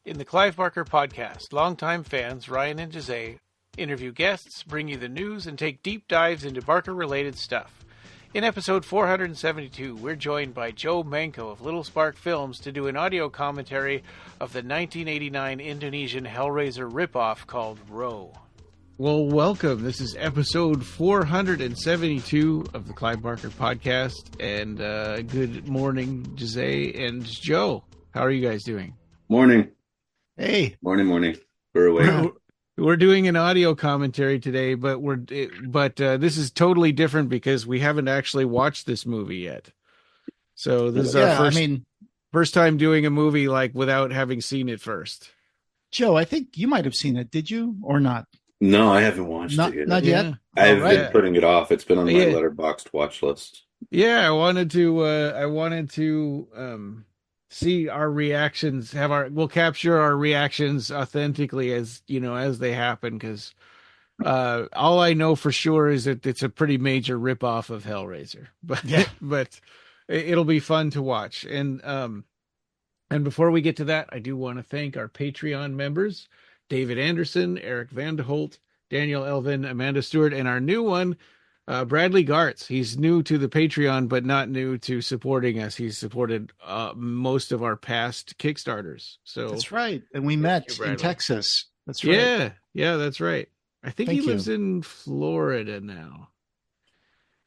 In the Clive Barker Podcast, longtime fans Ryan and Jose interview guests, bring you the news, and take deep dives into Barker-related stuff. In episode 472, we're joined by Joe Manco of Little Spark Films to do an audio commentary of the 1989 Indonesian Hellraiser ripoff called Ro. Well, welcome. This is episode 472 of the Clive Barker Podcast, and good morning, Jose and Joe. How are you guys doing? Morning. Hey. Morning. We're awake. We're doing an audio commentary today, but this is totally different because we haven't actually watched this movie yet. So this is our first time doing a movie like without having seen it first. Joe, I think you might have seen it. Did you or not? No, I haven't watched it yet. Not yet. I've been putting it off. It's been on my Letterboxd watch list. Yeah, I wanted to see our reactions. We'll capture our reactions authentically as they happen, because all I know for sure is that it's a pretty major ripoff of Hellraiser. But it'll be fun to watch. And before we get to that, I do want to thank our Patreon members: David Anderson, Eric Vanderholt, Daniel Elvin, Amanda Stewart, and our new one, Bradley Gartz. He's new to the Patreon, but not new to supporting us. He's supported most of our past Kickstarters. So that's right. And we met in Texas. That's right. Yeah, that's right. I think he lives in Florida now.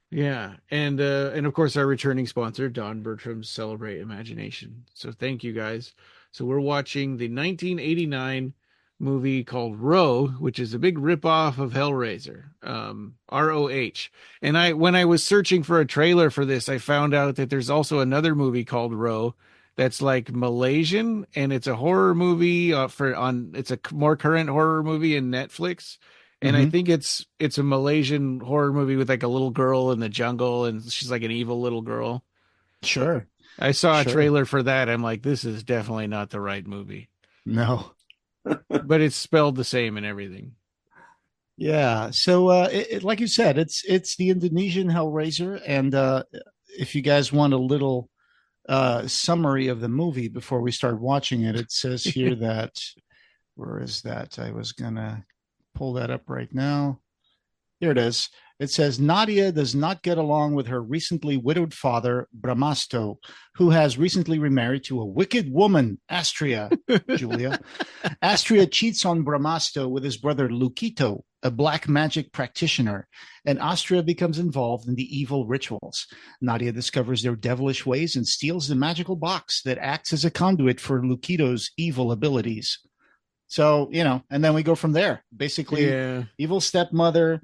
Yeah. And of course our returning sponsor, Don Bertram's Celebrate Imagination. So thank you guys. So we're watching the 1989 movie called Ro, which is a big ripoff of Hellraiser, R-O-H. And when I was searching for a trailer for this, I found out that there's also another movie called Ro that's like Malaysian, and it's a horror movie it's a more current horror movie in Netflix. And I think it's a Malaysian horror movie with like a little girl in the jungle, and she's like an evil little girl. Sure. I saw a trailer for that. I'm like, this is definitely not the right movie. No. But it's spelled the same and everything. Yeah. So, like you said, it's the Indonesian Hellraiser. And if you guys want a little summary of the movie before we start watching it, it says here that, where is that? I was going to pull that up right now. Here it is. It says Nadia does not get along with her recently widowed father, Bramasto, who has recently remarried to a wicked woman, Astria, Julia. Astria cheats on Bramasto with his brother Lukito, a black magic practitioner, and Astria becomes involved in the evil rituals. Nadia discovers their devilish ways and steals the magical box that acts as a conduit for Lukito's evil abilities. So, and then we go from there. Basically, evil stepmother,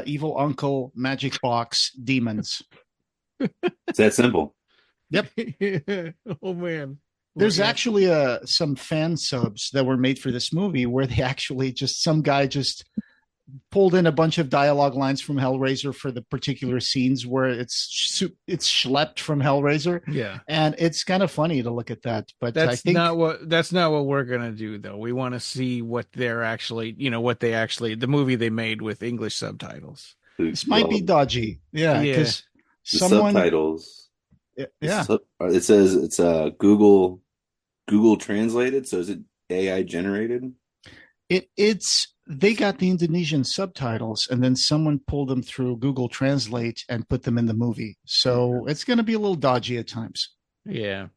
evil uncle, magic box, demons. It's that simple. Yep. Oh man. There's actually some fan subs that were made for this movie where they actually some guy pulled in a bunch of dialogue lines from Hellraiser for the particular scenes where it's schlepped from Hellraiser. Yeah. And it's kind of funny to look at that, but that's not what we're going to do though. We want to see what they're actually, the movie they made with English subtitles. This might be dodgy. Yeah. Because subtitles. Yeah. It says it's Google translated. So is it AI generated? They got the Indonesian subtitles and then someone pulled them through Google Translate and put them in the movie. So it's going to be a little dodgy at times. Yeah.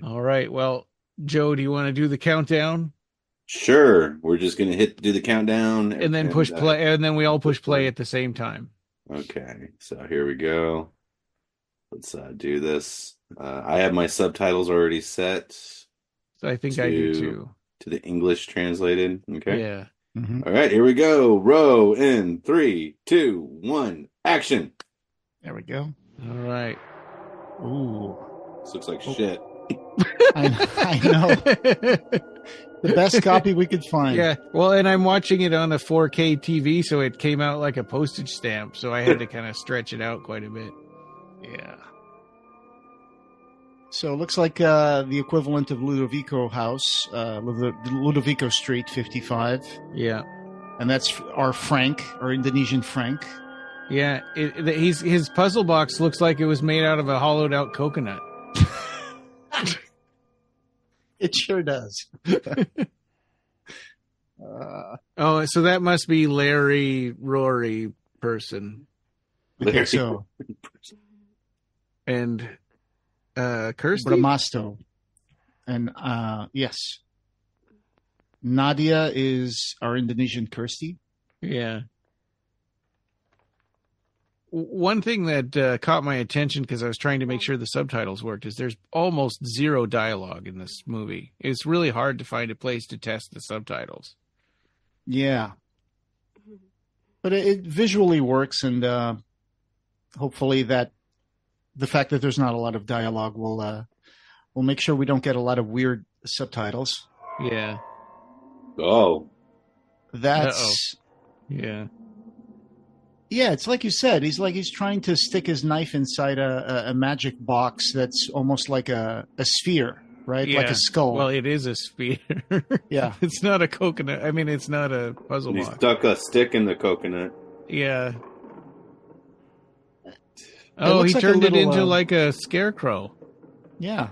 All right. Well, Joe, do you want to do the countdown? Sure. We're just going to do the countdown and then push play, and then we all push play at the same time. Okay. So here we go. Let's do this. I have my subtitles already set. So I think I do too. To the English translated. Okay. Yeah. Mm-hmm. All right, here we go. Row in 3, 2, 1, action. There we go. All right. Ooh. This looks like shit. I know. The best copy we could find. Yeah. Well, and I'm watching it on a 4K TV, so it came out like a postage stamp. So I had to kind of stretch it out quite a bit. Yeah. So it looks like the equivalent of Ludovico House, Ludovico Street 55. Yeah. And that's our Frank, our Indonesian Frank. Yeah. His puzzle box looks like it was made out of a hollowed out coconut. It sure does. Oh, so that must be Larry Rory person. I think so. And Kirsty? Bramasto. And yes. Nadia is our Indonesian Kirsty. Yeah. One thing that caught my attention because I was trying to make sure the subtitles worked is there's almost zero dialogue in this movie. It's really hard to find a place to test the subtitles. Yeah. But it visually works, and hopefully that the fact that there's not a lot of dialogue will make sure we don't get a lot of weird subtitles. Yeah. Oh. That's... Yeah. Yeah, it's like you said. He's trying to stick his knife inside a magic box that's almost like a sphere, right? Yeah. Like a skull. Well, it is a sphere. Yeah. It's not a coconut. I mean, it's not a puzzle He box. stuck a stick in the coconut. Yeah. Oh, he turned it into like a scarecrow. Yeah.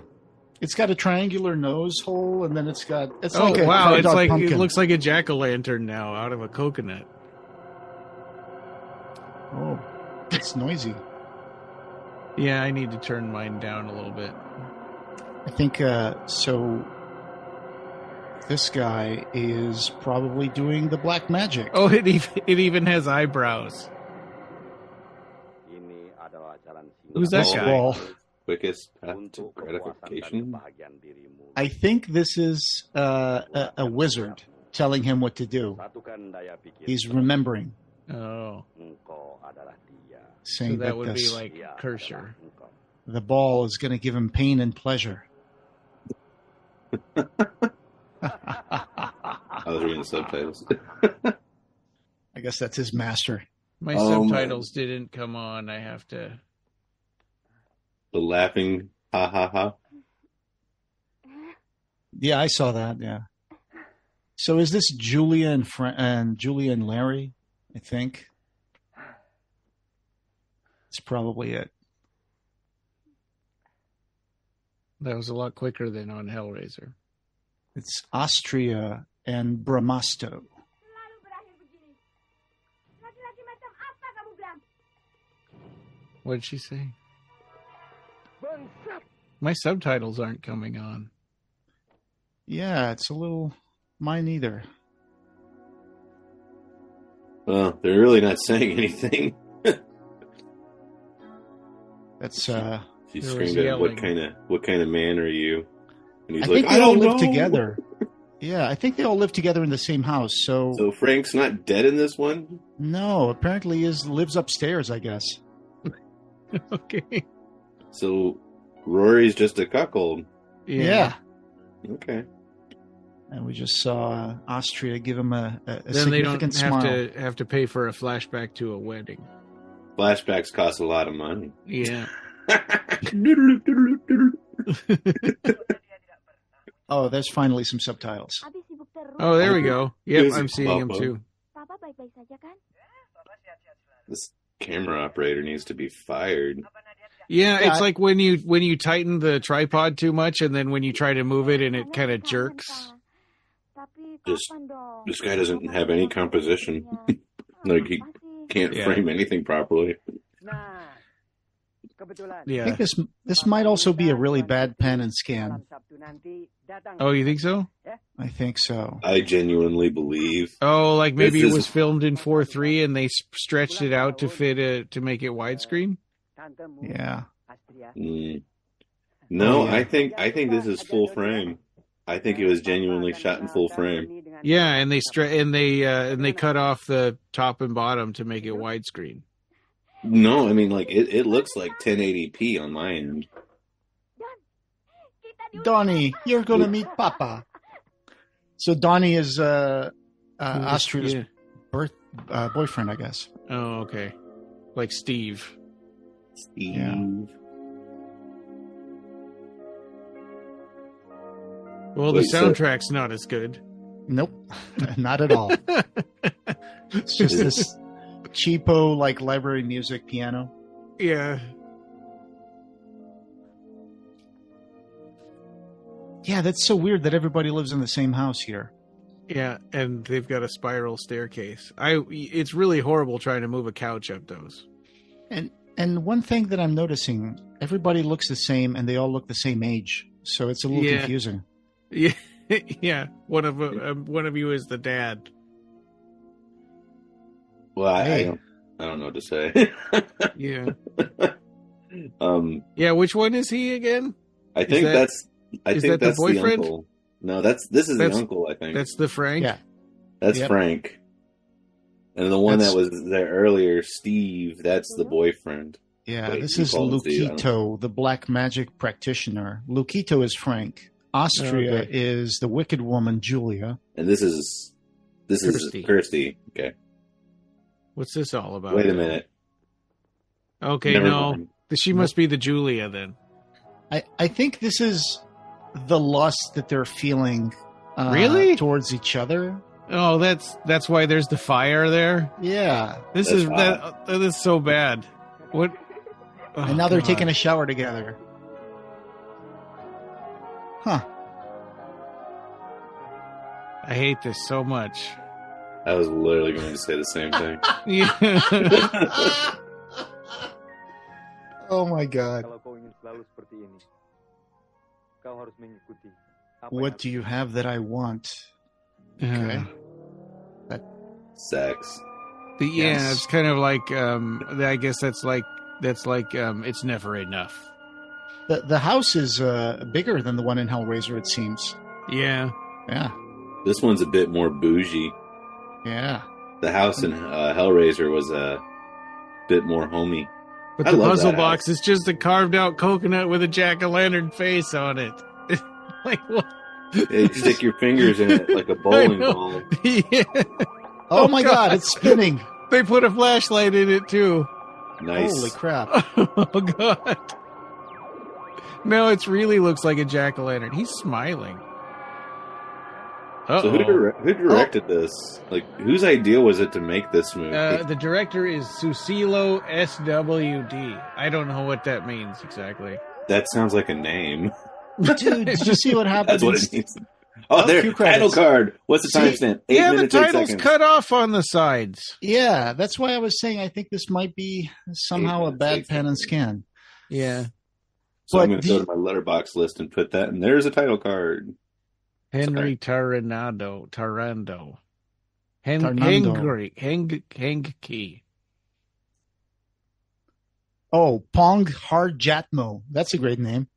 It's got a triangular nose hole, and then it's like wow! It's like pumpkin. It looks like a jack-o'-lantern now out of a coconut. Oh, it's noisy. Yeah, I need to turn mine down a little bit. I think so. This guy is probably doing the black magic. Oh, it even has eyebrows. Who's that guy? Well, Quickest path to gratification. I think this is a wizard telling him what to do. He's remembering. Oh. Saying So that would be like Kersher. The ball is going to give him pain and pleasure. I was reading the subtitles. I guess that's his master. My subtitles didn't come on. I have to... The laughing ha ha ha. Yeah, I saw that, yeah. So is this Julia and Julia and Larry, I think? It's probably it. That was a lot quicker than on Hellraiser. It's Austria and Bramasto. What did she say? My subtitles aren't coming on. Yeah, it's a little... Mine either. Well, they're really not saying anything. That's She screamed at what kind of man are you? And he's I like, think they I all don't live know. together. Yeah, I think they all live together in the same house. So Frank's not dead in this one? no, apparently he lives upstairs, I guess. Okay. So Rory's just a cuckold. Yeah. Okay. And we just saw Austria give him a Then they don't significant smile. have to pay for a flashback to a wedding. Flashbacks cost a lot of money. Yeah. Oh, there's finally some subtitles. Oh, there we go. Yep, Music I'm seeing them pop-up. too. This camera operator needs to be fired. Yeah, it's like when you tighten the tripod too much, and then when you try to move it, and it kind of jerks. This guy doesn't have any composition. Like he can't frame anything properly. Yeah. I think this might also be a really bad pan and scan. Oh, you think so? I think so. I genuinely believe. Oh, like maybe This it is- was filmed in 4:3 and they stretched it out to fit to make it widescreen. Yeah. No, Oh, yeah. I think this is full frame. I think it was genuinely shot in full frame. Yeah, and they cut off the top and bottom to make it widescreen. No, I mean like it looks like 1080p on my end. Donnie, you're going to meet Papa. So Donnie is Austria's boyfriend, I guess. Oh, okay. Like Steve. Steve. Yeah. Well, the soundtrack's not as good. Nope, not at all. It's just this cheapo, like library music piano. Yeah. Yeah, that's so weird that everybody lives in the same house here. Yeah, and they've got a spiral staircase. It's really horrible trying to move a couch up those. And one thing that I'm noticing, everybody looks the same, and they all look the same age. So it's a little confusing. Yeah, yeah. One of you is the dad. Well, Hey. I don't know what to say. Yeah. Yeah, which one is he again? I think that's the boyfriend? the uncle. No, this is the uncle, I think. That's the Frank? Yeah. That's Frank. And the one that was there earlier, Steve, that's the boyfriend. Yeah, Wait, this you is call him Steve, Lukito, the black magic practitioner. Lukito is Frank. Austria is the wicked woman, Julia. And this is Kirsty. Okay. What's this all about? Wait a minute. Okay, Never no. mind. She must be the Julia then. I think this is the lust that they're feeling really towards each other. Oh, that's why there's the fire there. Yeah, that is so bad. What? Oh, and now they're taking a shower together. Huh. I hate this so much. I was literally going to say the same thing. Yeah. Oh my God. What do you have that I want? Okay. Sex. It's kind of like I guess that's like it's never enough. The house is bigger than the one in Hellraiser, it seems. Yeah. Yeah. This one's a bit more bougie. Yeah. The house in Hellraiser was a bit more homey. But the puzzle box is just a carved out coconut with a jack-o'-lantern face on it. Like what? Yeah, you stick your fingers in it like a bowling ball. Yeah. Oh my God, it's spinning. They put a flashlight in it too. Nice. Holy crap. Oh God. No, it really looks like a jack-o'-lantern. He's smiling. So who directed this? Like, whose idea was it to make this movie? The director is Susilo S.W.D. I don't know what that means exactly. That sounds like a name. Dude, did you see what happened? That's what it means. Oh, there, title card. What's the timestamp? 8 minutes, the 8 title's seconds. cut off on the sides. Yeah, that's why I was saying I think this might be somehow a bad pan and scan. Yeah. So I'm going to go to my letterbox list and put that, and there's a title card. Henry Tarando. Hengki. Oh, Pong Harjatmo. That's a great name.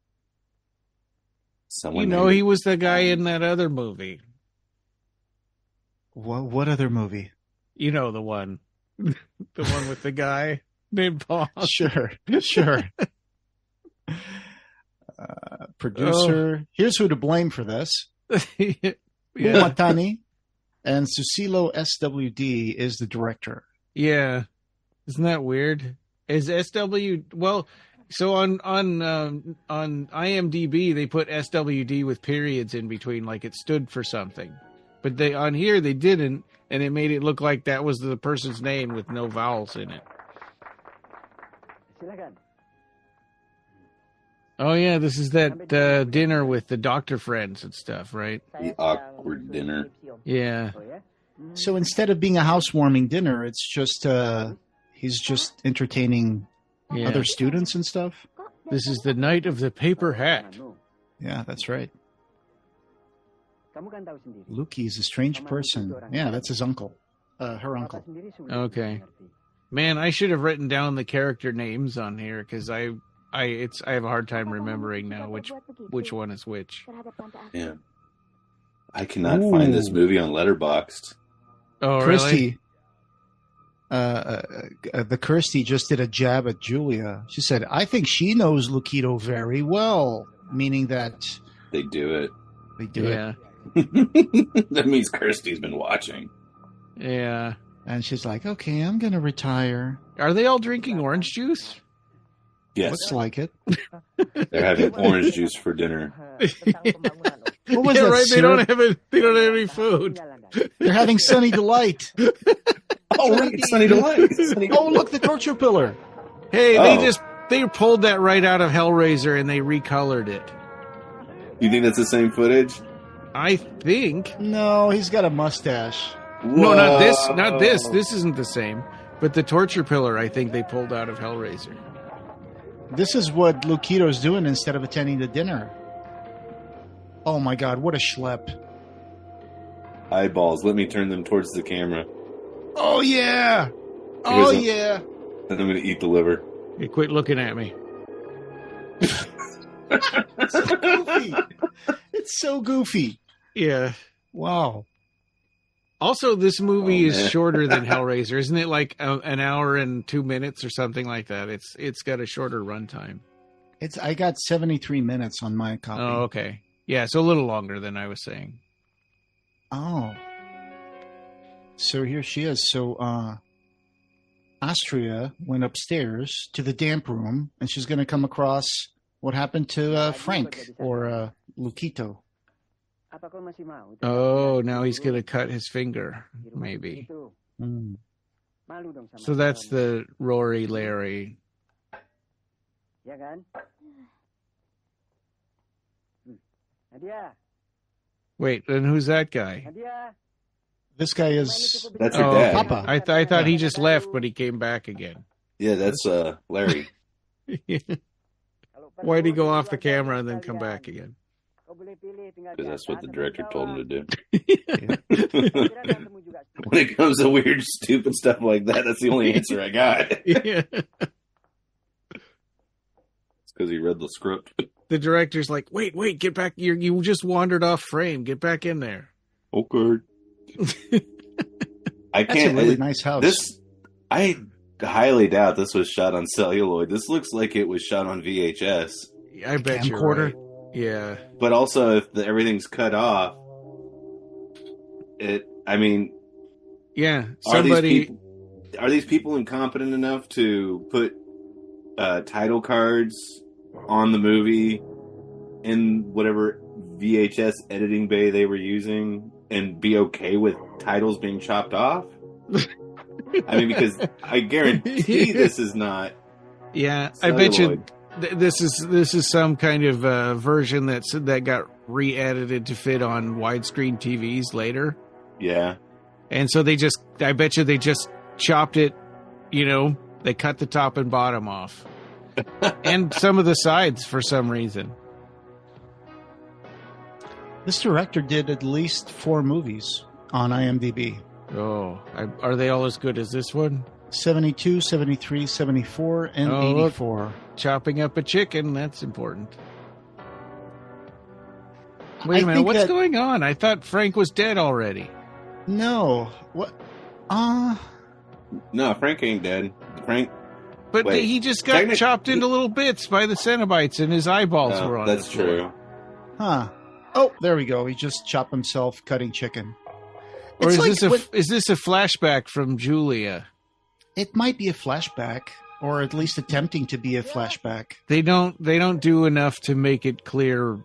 He was the guy in that other movie. What other movie? You know the one. The one with the guy named Pong. Sure. Producer. Here's who to blame for this. Watani and Susilo S.W.D. is the director. Yeah. Isn't that weird? Is S.W. Well, so on IMDb they put S.W.D. with periods in between, like it stood for something. But on here they didn't, and it made it look like that was the person's name with no vowels in it. Oh yeah, this is that dinner with the doctor friends and stuff, right? The awkward dinner. Yeah. So instead of being a housewarming dinner, it's just he's just entertaining other students and stuff. This is the night of the paper hat. Yeah, that's right. Luki is a strange person. Yeah, that's his uncle. Her uncle. Okay. Man, I should have written down the character names on here because I have a hard time remembering now which one is which. Yeah. I cannot find this movie on Letterboxd. Oh, Kirsty, the Kirsty just did a jab at Julia. She said, I think she knows Lukito very well, meaning that they do it. They do it. That means Kirsty's been watching. Yeah. And she's like, okay, I'm going to retire. Are they all drinking orange juice? Yes. Looks like it. They're having orange juice for dinner. What was that, right? syrup? They don't have any food. They're having Sunny Delight. Oh, right. Sunny Delight. Oh, look, the torture pillar. Hey, they pulled that right out of Hellraiser and they recolored it. You think that's the same footage? I think. No, he's got a mustache. Whoa. No, not this. Not this. This isn't the same. But the torture pillar, I think they pulled out of Hellraiser. This is what Luquido's doing instead of attending the dinner. Oh my God, what a schlep. Eyeballs. Let me turn them towards the camera. Oh yeah. Oh yeah. And I'm going to eat the liver. Hey, quit looking at me. It's so goofy. It's so goofy. Yeah. Wow. Also, this movie is shorter than Hellraiser, isn't it? Like an hour and 2 minutes or something like that. It's got a shorter runtime. I got 73 minutes on my copy. Oh, okay. Yeah, so a little longer than I was saying. Oh. So here she is. So Astria went upstairs to the damp room, and she's going to come across what happened to Frank or Luquito. Oh, now he's going to cut his finger, maybe. Mm. So that's the Rory Larry. Wait, then who's that guy? This guy is That's her dad. Papa. I thought he just left, but he came back again. Yeah, that's Larry. Why'd he go off the camera and then come back again? Because that's what the director told him to do. When it comes to weird, stupid stuff like that, that's the only answer I got. Yeah. It's because he read the script. The director's like, wait, get back. You just wandered off frame. Get back in there. Okay. I That's can't. a really nice house. I highly doubt this was shot on celluloid. This looks like it was shot on VHS. I bet you're camcorder. right. Yeah. But also, if everything's cut off, yeah, somebody. Are these people incompetent enough to put title cards on the movie in whatever VHS editing bay they were using and be okay with titles being chopped off? I mean, because I guarantee this is not. Yeah, celluloid. I bet you this is some kind of version that got re-edited to fit on widescreen TVs later. Yeah. And so I bet you they just chopped it, they cut the top and bottom off. And some of the sides for some reason. This director did at least 4 movies on IMDb. Oh, are they all as good as this one? 72, 73, 74, and 84. Look, chopping up a chicken, that's important. Wait a minute, what's going on? I thought Frank was dead already. No. What? No, Frank ain't dead. But he just got chopped into little bits by the Cenobites and his eyeballs were on that's the floor. true. Huh. Oh, there we go. He just chopped himself cutting chicken. Or is this a flashback from Julia? It might be a flashback, or at least attempting to be a flashback. They don't do enough to make it clear.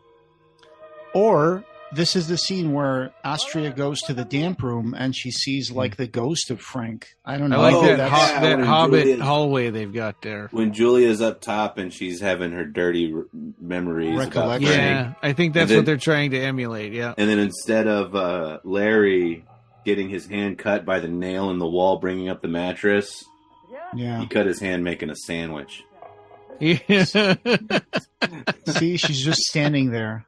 Or this is the scene where Astria goes to the damp room and she sees like the ghost of Frank. I don't know. I like that Hobbit Julia, hallway they've got there. When Julia's up top and she's having her dirty memories about Frank. Yeah, I think that's what they're trying to emulate, yeah. And then instead of Larry getting his hand cut by the nail in the wall bringing up the mattress, he cut his hand making a sandwich. Yeah. See, she's just standing there.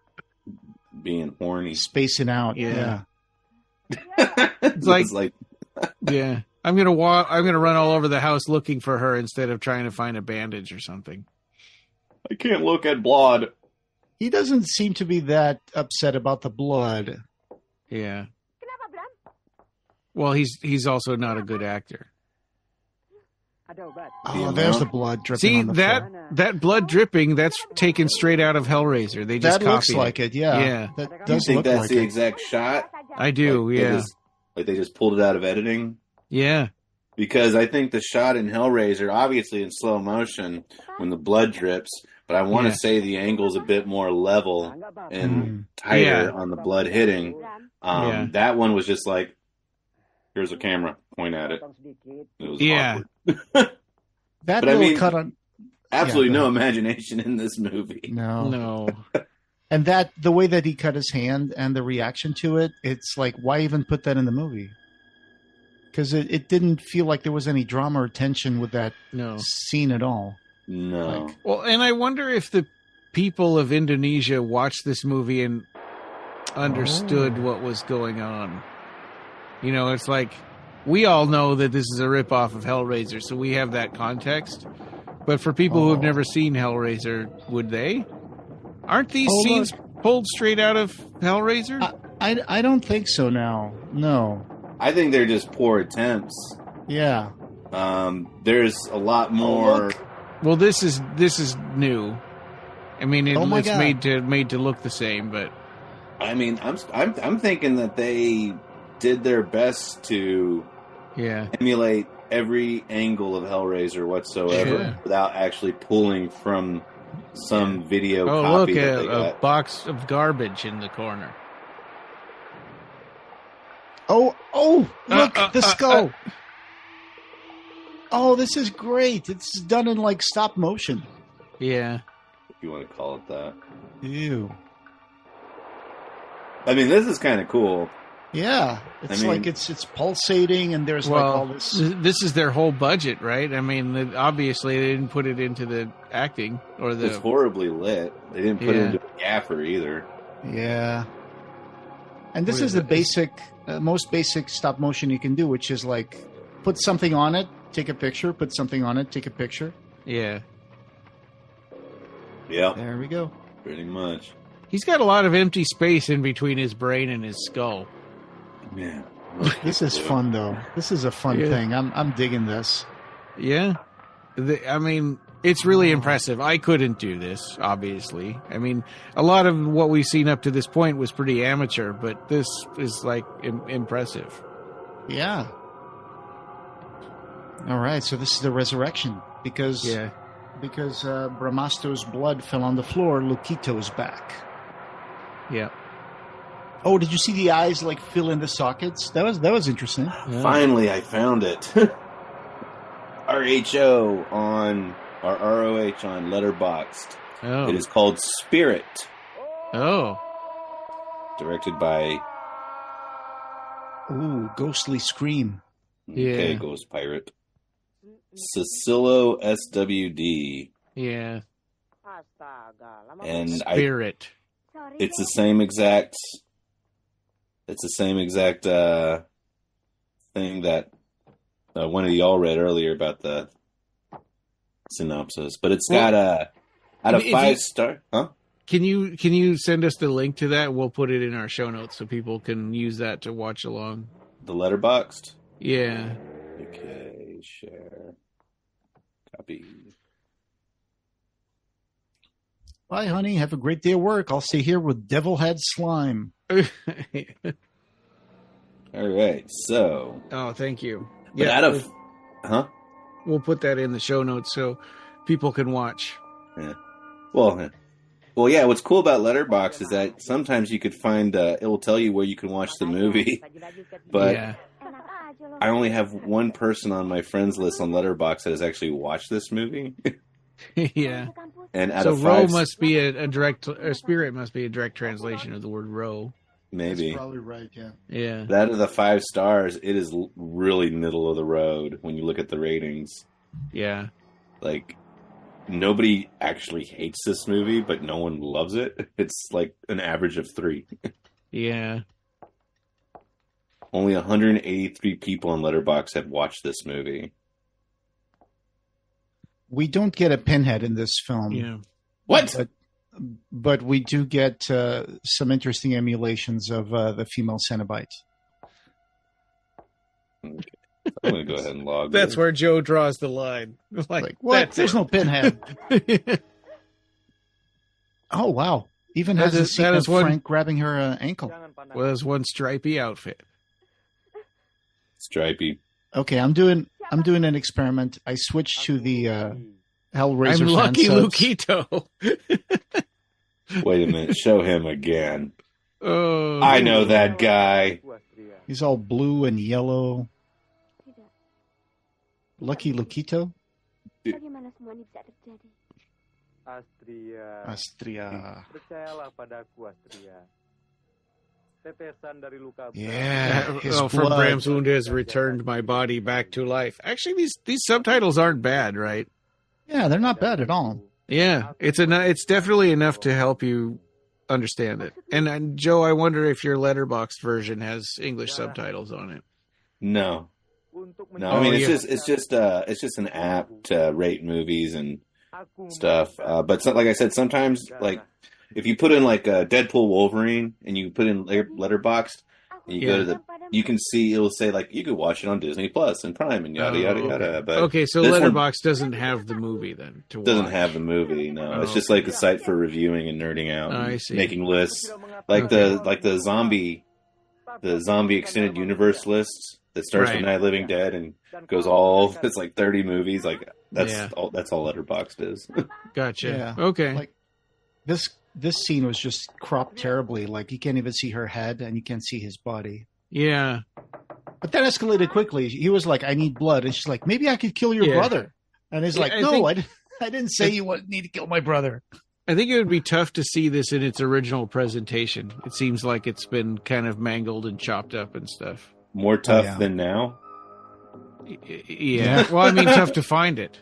Being horny. Spacing out. Yeah. It's like yeah. I'm gonna run all over the house looking for her instead of trying to find a bandage or something. I can't look at blood. He doesn't seem to be that upset about the blood. Yeah. Well, he's also not a good actor. Oh, there's the blood dripping. See, on the floor. that blood dripping, that's taken straight out of Hellraiser. They just looks copied like it. Yeah. Yeah. That Do you does think look that's like the it. exact shot? I do. They just pulled it out of editing. Yeah. Because I think the shot in Hellraiser, obviously in slow motion, when the blood drips, but I want to say the angle's a bit more level and tighter on the blood hitting. That one was just like, here's a camera, point at it. It was awkward. That little cut on... Absolutely no imagination in this movie. No. And that the way that he cut his hand and the reaction to it, it's like, why even put that in the movie? Because it didn't feel like there was any drama or tension with that scene at all. No. Well, and I wonder if the people of Indonesia watched this movie and understood what was going on. You know, it's like, we all know that this is a ripoff of Hellraiser, so we have that context. But for people who have never seen Hellraiser, would they? Aren't these scenes pulled straight out of Hellraiser? I don't think so now. No. I think they're just poor attempts. Yeah. There's a lot more. Well, this is new. I mean, it's God. made to look the same, but I mean, I'm thinking that they did their best to emulate every angle of Hellraiser whatsoever without actually pulling from some video copy. Oh, look, a box of garbage in the corner. Oh, look, the skull. Oh, this is great. It's done in like stop motion. Yeah. If you want to call it that. Ew. I mean, this is kind of cool. Yeah. It's like it's pulsating and there's like all this. This is their whole budget, right? I mean, obviously they didn't put it into the acting or the. It's horribly lit. They didn't put it into a gaffer either. Yeah. And this is the basic, most basic stop motion you can do, which is like put something on it, take a picture, put something on it, take a picture. Yeah. Yeah. There we go. Pretty much. He's got a lot of empty space in between his brain and his skull. Yeah. This is fun, though. This is a fun thing. I'm digging this. Yeah. I mean, it's really impressive. I couldn't do this, obviously. I mean, a lot of what we've seen up to this point was pretty amateur, but this is, like, impressive. Yeah. All right, so this is the resurrection. Because Bramasto's blood fell on the floor, Luquito's back. Yeah. Oh, did you see the eyes, like, fill in the sockets? That was interesting. Yeah. Finally, I found it. RHO on... Or ROH on Letterboxd. Oh. It is called Spirit. Oh. Directed by... Ooh, Ghostly Scream. Okay, Ghost Pirate. Susilo S.W.D. Yeah. And Spirit. It's the same exact... It's the same exact thing that one of y'all read earlier about the synopsis, but it's got out of 5 star. Huh? Can you send us the link to that? We'll put it in our show notes so people can use that to watch along. The Letterboxd? Yeah. Okay, share. Copy. Bye, honey. Have a great day at work. I'll stay here with Devil Head Slime. All right, so. Oh, thank you. But out of, We'll put that in the show notes so people can watch. Yeah. Well, yeah. What's cool about Letterboxd is that sometimes you could find it will tell you where you can watch the movie, but I only have one person on my friends list on Letterboxd that has actually watched this movie. Yeah. And out so of Row must be a direct, or Spirit must be a direct translation of the word Row. Maybe. That's probably right, yeah. Yeah. Out of the 5 stars, it is really middle of the road when you look at the ratings. Yeah. Like, nobody actually hates this movie, but no one loves it. It's like an average of 3. Yeah. Only 183 people on Letterboxd have watched this movie. We don't get a pinhead in this film. Yeah. What? But we do get some interesting emulations of the female Cenobite. Okay. I'm going to go ahead and log That's where Joe draws the line. Like what? There's no pinhead. Oh, wow. Even has a scene of Frank grabbing her ankle. Well, there's one stripy outfit. Stripey. Okay, I'm doing an experiment. I switched to the Hellraiser. I'm Lucky Luquito. Wait a minute. Show him again. Oh, I know that guy. He's all blue and yellow. Lucky Luquito? Astria. Yeah. From Bram's wound has returned my body back to life. Actually, these subtitles aren't bad, right? Yeah, they're not bad at all. Yeah, it's definitely enough to help you understand it. And Joe, I wonder if your Letterboxd version has English subtitles on it. No. I mean, it's just an app to rate movies and stuff. But like I said, sometimes like if you put in like Deadpool Wolverine and you put in Letterboxd and you go to you can see it'll say like you could watch it on Disney Plus and Prime and yada yada yada. But okay, so Letterboxd doesn't have the movie then. Doesn't have the movie. No, it's just like a site for reviewing and nerding out, and making lists like the zombie extended universe list that starts with Night of the Living Dead and goes all it's like 30 movies. Like that's all Letterboxd is. Gotcha. Yeah. Okay. Like this scene was just cropped terribly. Like you can't even see her head and you can't see his body. Yeah. But that escalated quickly. He was like, I need blood. And she's like, maybe I could kill your brother. And he's like, I didn't say you need to kill my brother. I think it would be tough to see this in its original presentation. It seems like it's been kind of mangled and chopped up and stuff. More tough than now? Yeah. Well, I mean, tough to find it.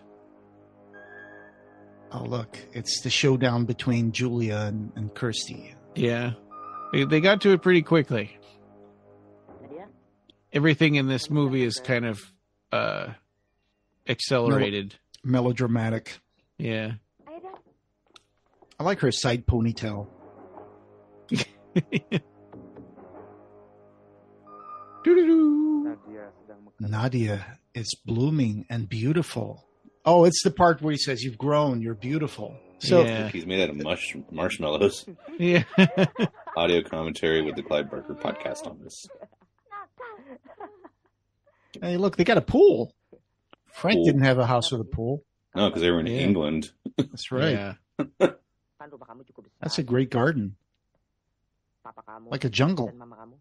Oh, look. It's the showdown between Julia and Kirsty. Yeah. They got to it pretty quickly. Everything in this movie is kind of accelerated. Melodramatic. Yeah. I like her side ponytail. Nadia is blooming and beautiful. Oh, it's the part where he says, "You've grown, you're beautiful." So he's made out of marshmallows. Yeah. Audio commentary with the Clive Barker Podcast on this. Hey, look, they got a pool. Frank didn't have a house with a pool. No, because they were in England. That's right. Yeah. That's a great garden. Like a jungle.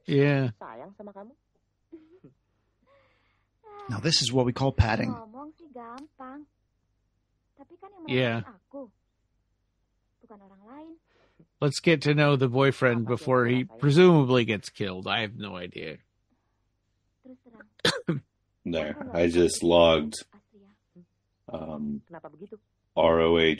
Yeah. Now this is what we call padding. Yeah. Let's get to know the boyfriend before he presumably gets killed. I have no idea. There, I just logged ROH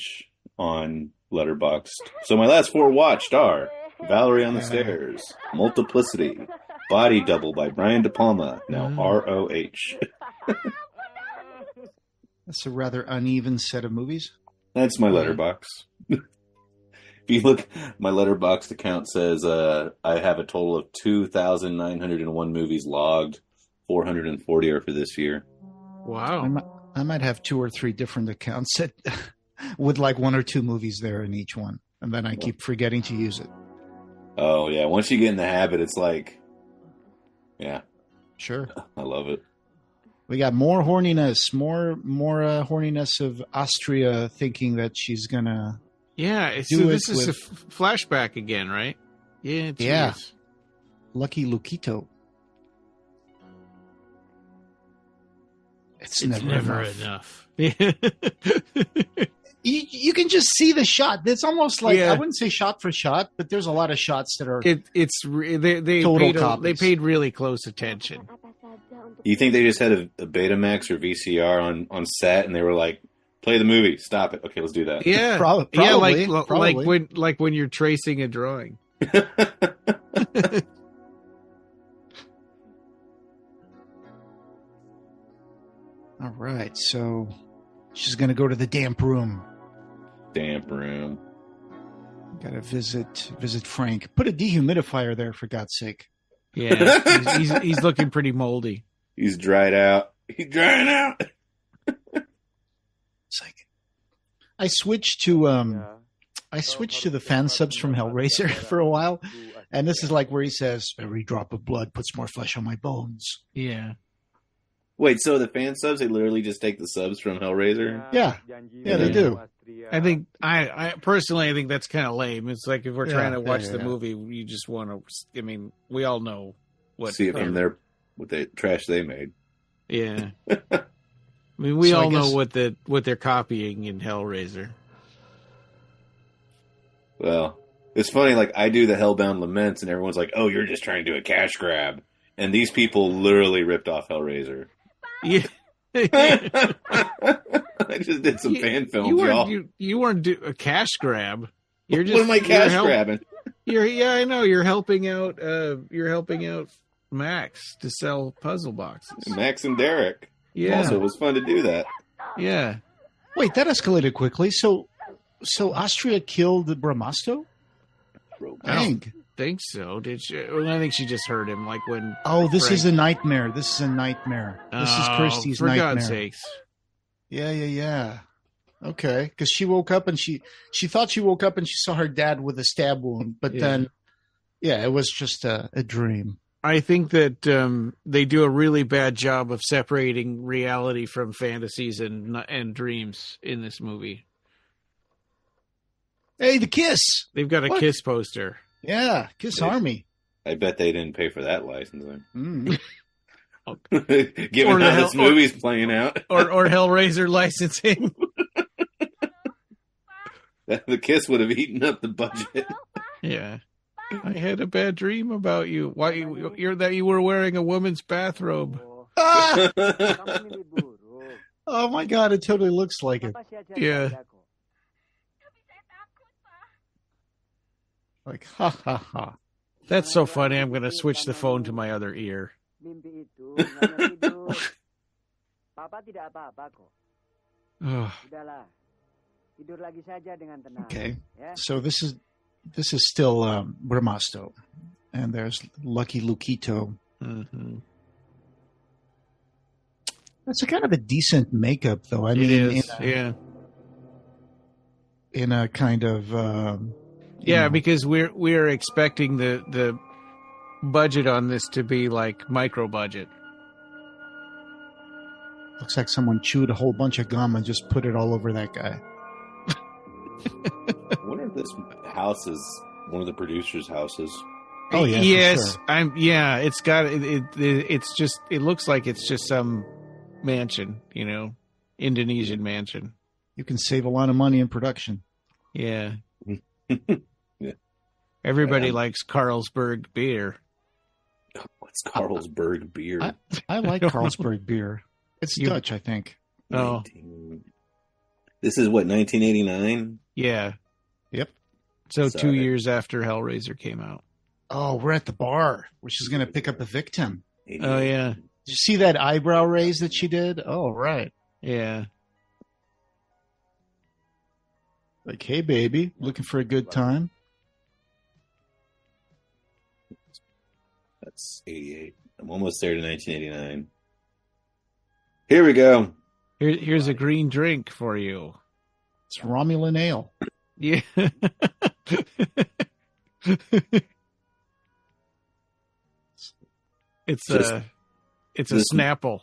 on Letterboxd. So my last 4 watched are Valerie on the Stairs, Multiplicity, Body Double by Brian De Palma, now ROH. That's a rather uneven set of movies. That's my Letterboxd. If you look, my Letterboxd account says I have a total of 2,901 movies logged. 440 are for this year. Wow. I might have 2 or 3 different accounts that, with like 1 or 2 movies there in each one. And then I keep forgetting to use it. Oh, yeah. Once you get in the habit, it's like, yeah. Sure. I love it. We got more horniness, more horniness of Astria thinking that she's going to this is a flashback again, right? Yeah. Yeah. Lucky Luquito. It's never enough. You can just see the shot. It's almost like I wouldn't say shot for shot, but there's a lot of shots that are they paid really close attention. You think they just had a Betamax or VCR on set, and they were like, "Play the movie, stop it." Okay, let's do that. Yeah, probably. like when you're tracing a drawing. All right, so she's going to go to the damp room. Damp room. Got to visit Frank. Put a dehumidifier there, for God's sake. Yeah, he's looking pretty moldy. He's dried out. He's drying out. It's like I switched to the fan subs from Hellraiser for a while, and this is like where he says, "Every drop of blood puts more flesh on my bones." Yeah. Wait, so the fan subs, they literally just take the subs from Hellraiser? Yeah, they do. I think I personally think that's kind of lame. It's like if we're trying to watch the movie, you just want to. I mean, we all know what. See it from what the trash they made. Yeah, I mean, we all know what they're copying in Hellraiser. Well, it's funny, like, I do the Hellbound Laments, and everyone's like, oh, you're just trying to do a cash grab. And these people literally ripped off Hellraiser. Yeah. I just did some fan films, y'all. You weren't a cash grab. You're just, what am I cash grabbing? I know. You're helping out Max to sell puzzle boxes. Max and Derek. Yeah. Also, it was fun to do that. Yeah. Wait, that escalated quickly. So Austria killed Bramasto? I don't think so. Did she? Well, I think she just heard him, like when. Oh, this is a nightmare. This is a nightmare. This is Kirsty's nightmare. For God's sakes. Yeah. Okay, because she woke up and she thought she woke up and she saw her dad with a stab wound, but then, it was just a dream. I think that they do a really bad job of separating reality from fantasies and dreams in this movie. Hey, the Kiss! They've got a Kiss poster. Yeah, Kiss Army. I bet they didn't pay for that licensing. Mm. Given how this movie's playing out. Or Hellraiser licensing. The Kiss would have eaten up the budget. Yeah. I had a bad dream about you. Why you were wearing a woman's bathrobe. Ah! Oh my God, it totally looks like it. Yeah. Like, ha ha ha. That's so funny. I'm going to switch the phone to my other ear. Okay, so this is still Bramasto, and there's Lucky Luquito. Mm-hmm. That's a kind of a decent makeup, though. I mean, it is, in a kind of because we're expecting the budget on this to be like micro budget. Looks like someone chewed a whole bunch of gum and just put it all over that guy. I wonder if this house is one of the producers' houses. Oh yeah, yes, sure. It's got it's just, it looks like it's just some mansion, Indonesian mansion. You can save a lot of money in production. Yeah. Yeah. Everybody likes Carlsberg beer. What's Carlsberg beer? I like Carlsberg beer. It's Dutch, I think. Oh. This is what, 1989? Yeah. Yep. So 2 years after Hellraiser came out. Oh, we're at the bar where she's going to pick up a victim. 88. Oh, yeah. Did you see that eyebrow raise that she did? Oh, right. Yeah. Like, hey, baby, looking for a good time? That's 88. I'm almost there to 1989. Here we go. Here's a green drink for you. It's Romulan ale. Yeah. It's a Snapple.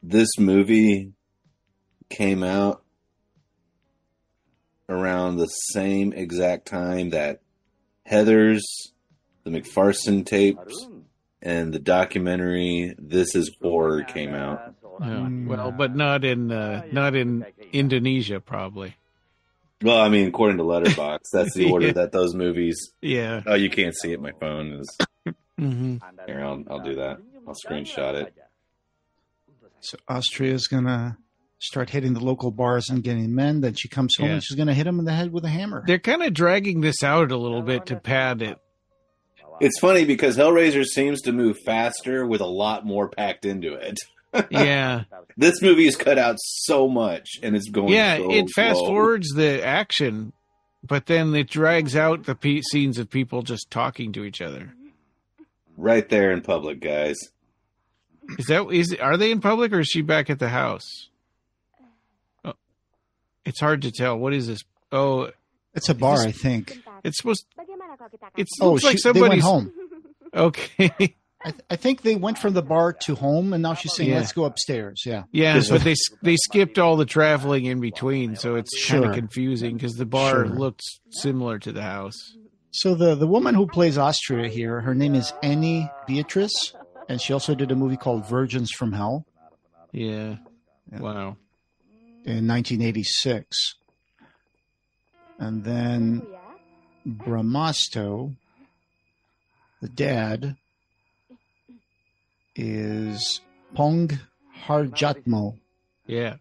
This movie came out around the same exact time that Heathers, the McPherson tapes, and the documentary This Is Horror came out. Well, but not in Indonesia, probably. Well, I mean, according to Letterboxd, that's the order that those movies. Yeah. Oh, you can't see it. My phone is. Mm-hmm. Here, I'll do that. I'll screenshot it. So Austria's gonna start hitting the local bars and getting men. Then she comes home and she's gonna hit him in the head with a hammer. They're kind of dragging this out a little bit to pad it. It's funny because Hellraiser seems to move faster with a lot more packed into it. Yeah. This movie is cut out so much, and it's going. Yeah, so it fast slow. forwards the action, but then it drags out the scenes of people just talking to each other. Right there in public, guys. Are they in public, or is she back at the house? Oh, it's hard to tell. What is this? Oh, it's a bar, I think. It's supposed. It looks like they went somebody's home. Okay. I think they went from the bar to home, and now she's saying, "Let's go upstairs." Yeah. Yeah, but they skipped all the traveling in between, so it's kind of confusing because the bar looked similar to the house. So the woman who plays Austria here, her name is Annie Beatrice, and she also did a movie called Virgins from Hell. Yeah. Wow. In 1986. And then Brahmasto, the dad, is Pong Harjatmo. Yeah.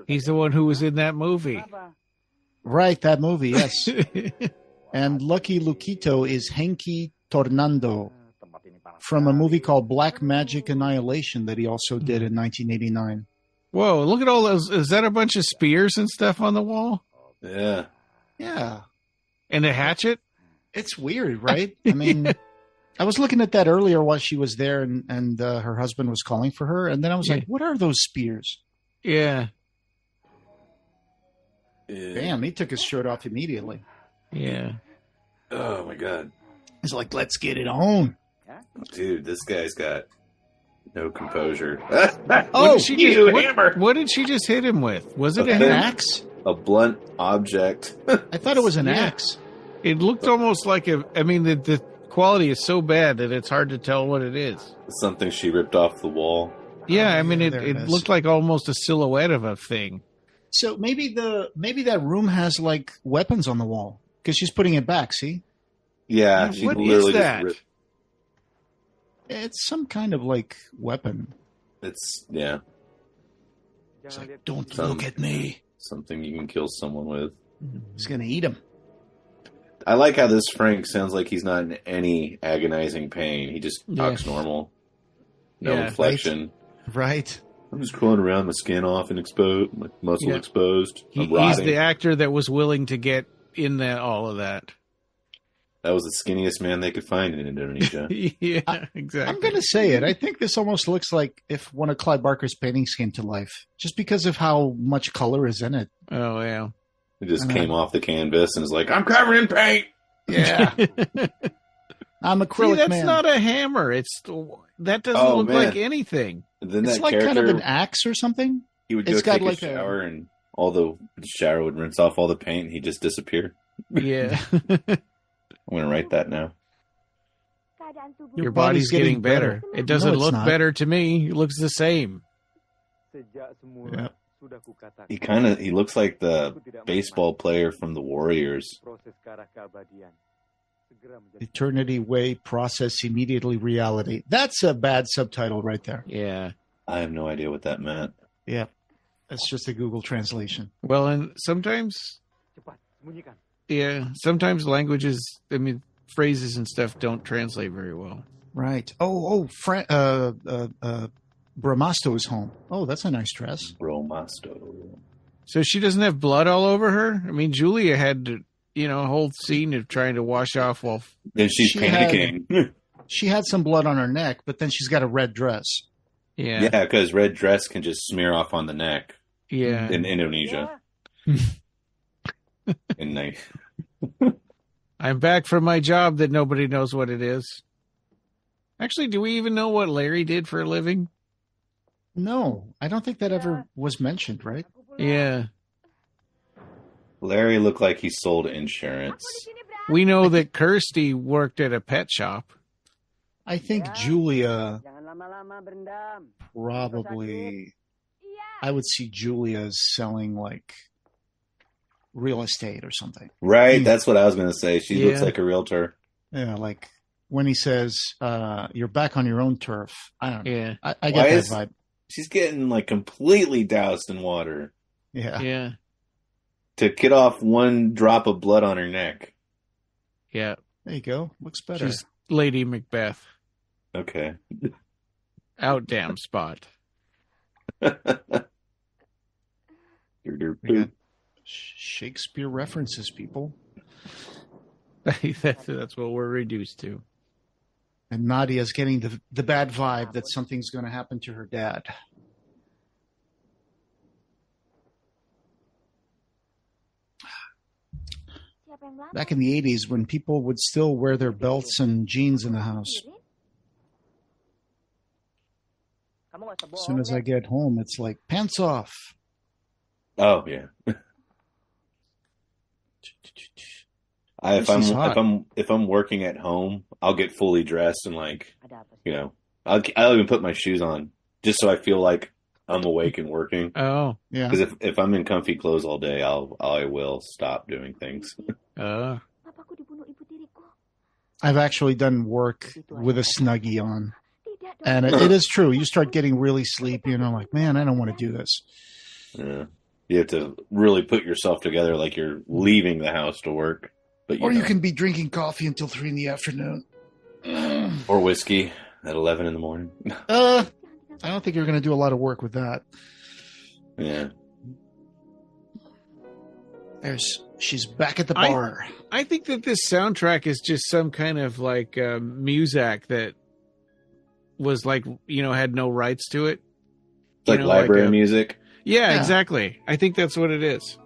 He's the one who was in that movie. Right, that movie, yes. And Lucky Luquito is Henki Tornando from a movie called Black Magic Annihilation that he also did in 1989. Whoa, look at all those. Is that a bunch of spears and stuff on the wall? Yeah. Yeah. And a hatchet? It's weird, right? I mean, I was looking at that earlier while she was there and her husband was calling for her. And then I was like, what are those spears? Yeah. Damn, he took his shirt off immediately. Yeah. Oh, my God. He's like, let's get it on. Dude, this guy's got no composure. Hammer! What did she just hit him with? Was it an axe? A blunt object. I thought it was an axe. It looked almost like the quality is so bad that it's hard to tell what it is. Something she ripped off the wall. Yeah, I mean, it looked like almost a silhouette of a thing. So maybe that room has like weapons on the wall because she's putting it back. See? Yeah, she literally just ripped. It's some kind of like weapon. It's like, don't look at me. Something you can kill someone with. He's gonna eat him. I like how this Frank sounds like he's not in any agonizing pain. He just talks normal. No inflection. Right. I'm just crawling around, my skin off and exposed, my muscle exposed. He's the actor that was willing to get in all of that. That was the skinniest man they could find in Indonesia. Yeah, exactly. I'm going to say it. I think this almost looks like if one of Clive Barker's paintings came to life, just because of how much color is in it. Oh, yeah. It just came off the canvas and is like, I'm covered in paint. Yeah. I'm acrylic that's man. Not a hammer. That doesn't look like anything. Then it's like kind of an axe or something. He would go take a shower and all the shower would rinse off all the paint and he'd just disappear. Yeah. I'm going to write that now. Your body's getting better. It doesn't look better to me. It looks the same. Yeah. He looks like the baseball player from the Warriors. Eternity Way, process immediately reality. That's a bad subtitle right there. Yeah. I have no idea what that meant. Yeah. That's just a Google translation. Well, and sometimes languages, phrases and stuff don't translate very well. Right. Brahmasto is home. Oh, that's a nice dress. Brahmasto. So she doesn't have blood all over her? I mean, Julia had a whole scene of trying to wash off while... And she's panicking. She had some blood on her neck, but then she's got a red dress. Yeah. Yeah, because red dress can just smear off on the neck. Yeah. In Indonesia. I'm back from my job that nobody knows what it is. Actually, do we even know what Larry did for a living? No, I don't think that ever was mentioned, right? Yeah. Larry looked like he sold insurance. We know that Kirsty worked at a pet shop. I think Julia probably... I would see Julia selling like real estate or something. Right, that's what I was going to say. She looks like a realtor. Yeah, like when he says, you're back on your own turf. I don't know. Yeah. I get that vibe. She's getting like completely doused in water. Yeah. Yeah. To get off one drop of blood on her neck. Yeah. There you go. Looks better. She's Lady Macbeth. Okay. Out damn spot. Shakespeare references, people. That's what we're reduced to. And Nadia's getting the bad vibe that something's going to happen to her dad. Back in the 80s, when people would still wear their belts and jeans in the house. As soon as I get home, it's like, pants off. Oh, yeah. If I'm working at home, I'll get fully dressed and I'll even put my shoes on just so I feel like I'm awake and working. Oh, yeah. Because if I'm in comfy clothes all day, I will stop doing things. I've actually done work with a Snuggie on. And it is true. You start getting really sleepy, and I'm like, man, I don't want to do this. Yeah. You have to really put yourself together like you're leaving the house to work. But you can be drinking coffee until 3 p.m. Or whiskey at 11 in the morning. I don't think you're going to do a lot of work with that. Yeah. She's back at the bar. I think that this soundtrack is just some kind of like muzak that was like, had no rights to it. Like library music? Yeah, exactly. I think that's what it is.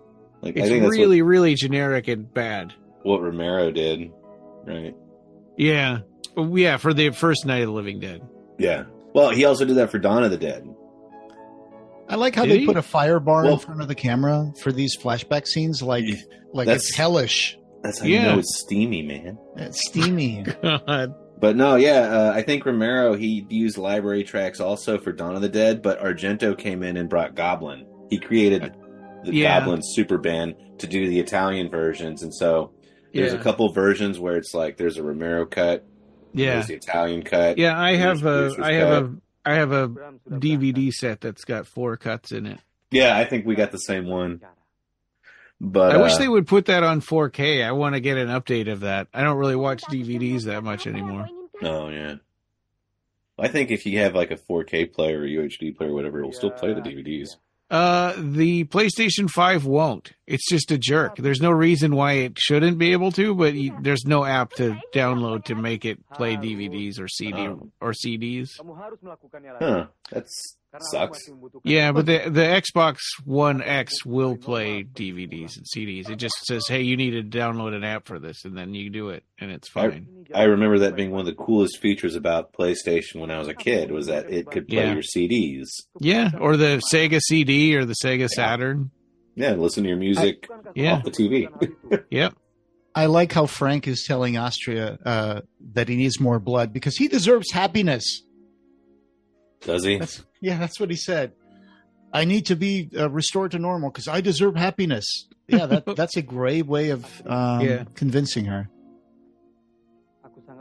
Like, it's really, really generic and bad. What Romero did, right? Yeah. Yeah, for the first Night of the Living Dead. Yeah. Well, he also did that for Dawn of the Dead. I like how they put a fire bar in front of the camera for these flashback scenes. Like it's hellish. That's how you know it's steamy, man. It's steamy. God. But no, I think Romero, he used library tracks also for Dawn of the Dead, but Argento came in and brought Goblin. He created the Goblin super band to do the Italian versions, and so there's a couple versions where it's like there's a Romero cut, there's the Italian cut. Yeah, I have a DVD set that's got 4 cuts in it. Yeah, I think we got the same one. But I wish they would put that on 4K. I want to get an update of that. I don't really watch DVDs that much anymore. Oh, yeah. I think if you have like a 4K player or UHD player or whatever, it will still play the DVDs. The PlayStation 5 won't. It's just a jerk. There's no reason why it shouldn't be able to, but there's no app to download to make it play DVDs or CDs. Huh. That sucks. Yeah, but the Xbox One X will play DVDs and CDs. It just says, hey, you need to download an app for this, and then you do it, and it's fine. I remember that being one of the coolest features about PlayStation when I was a kid, was that it could play your CDs. Yeah, or the Sega CD or the Sega Saturn. Yeah, listen to your music off the TV. Yep. I like how Frank is telling Austria that he needs more blood because he deserves happiness. Does he? That's what he said. I need to be restored to normal because I deserve happiness. Yeah, that's a great way of convincing her.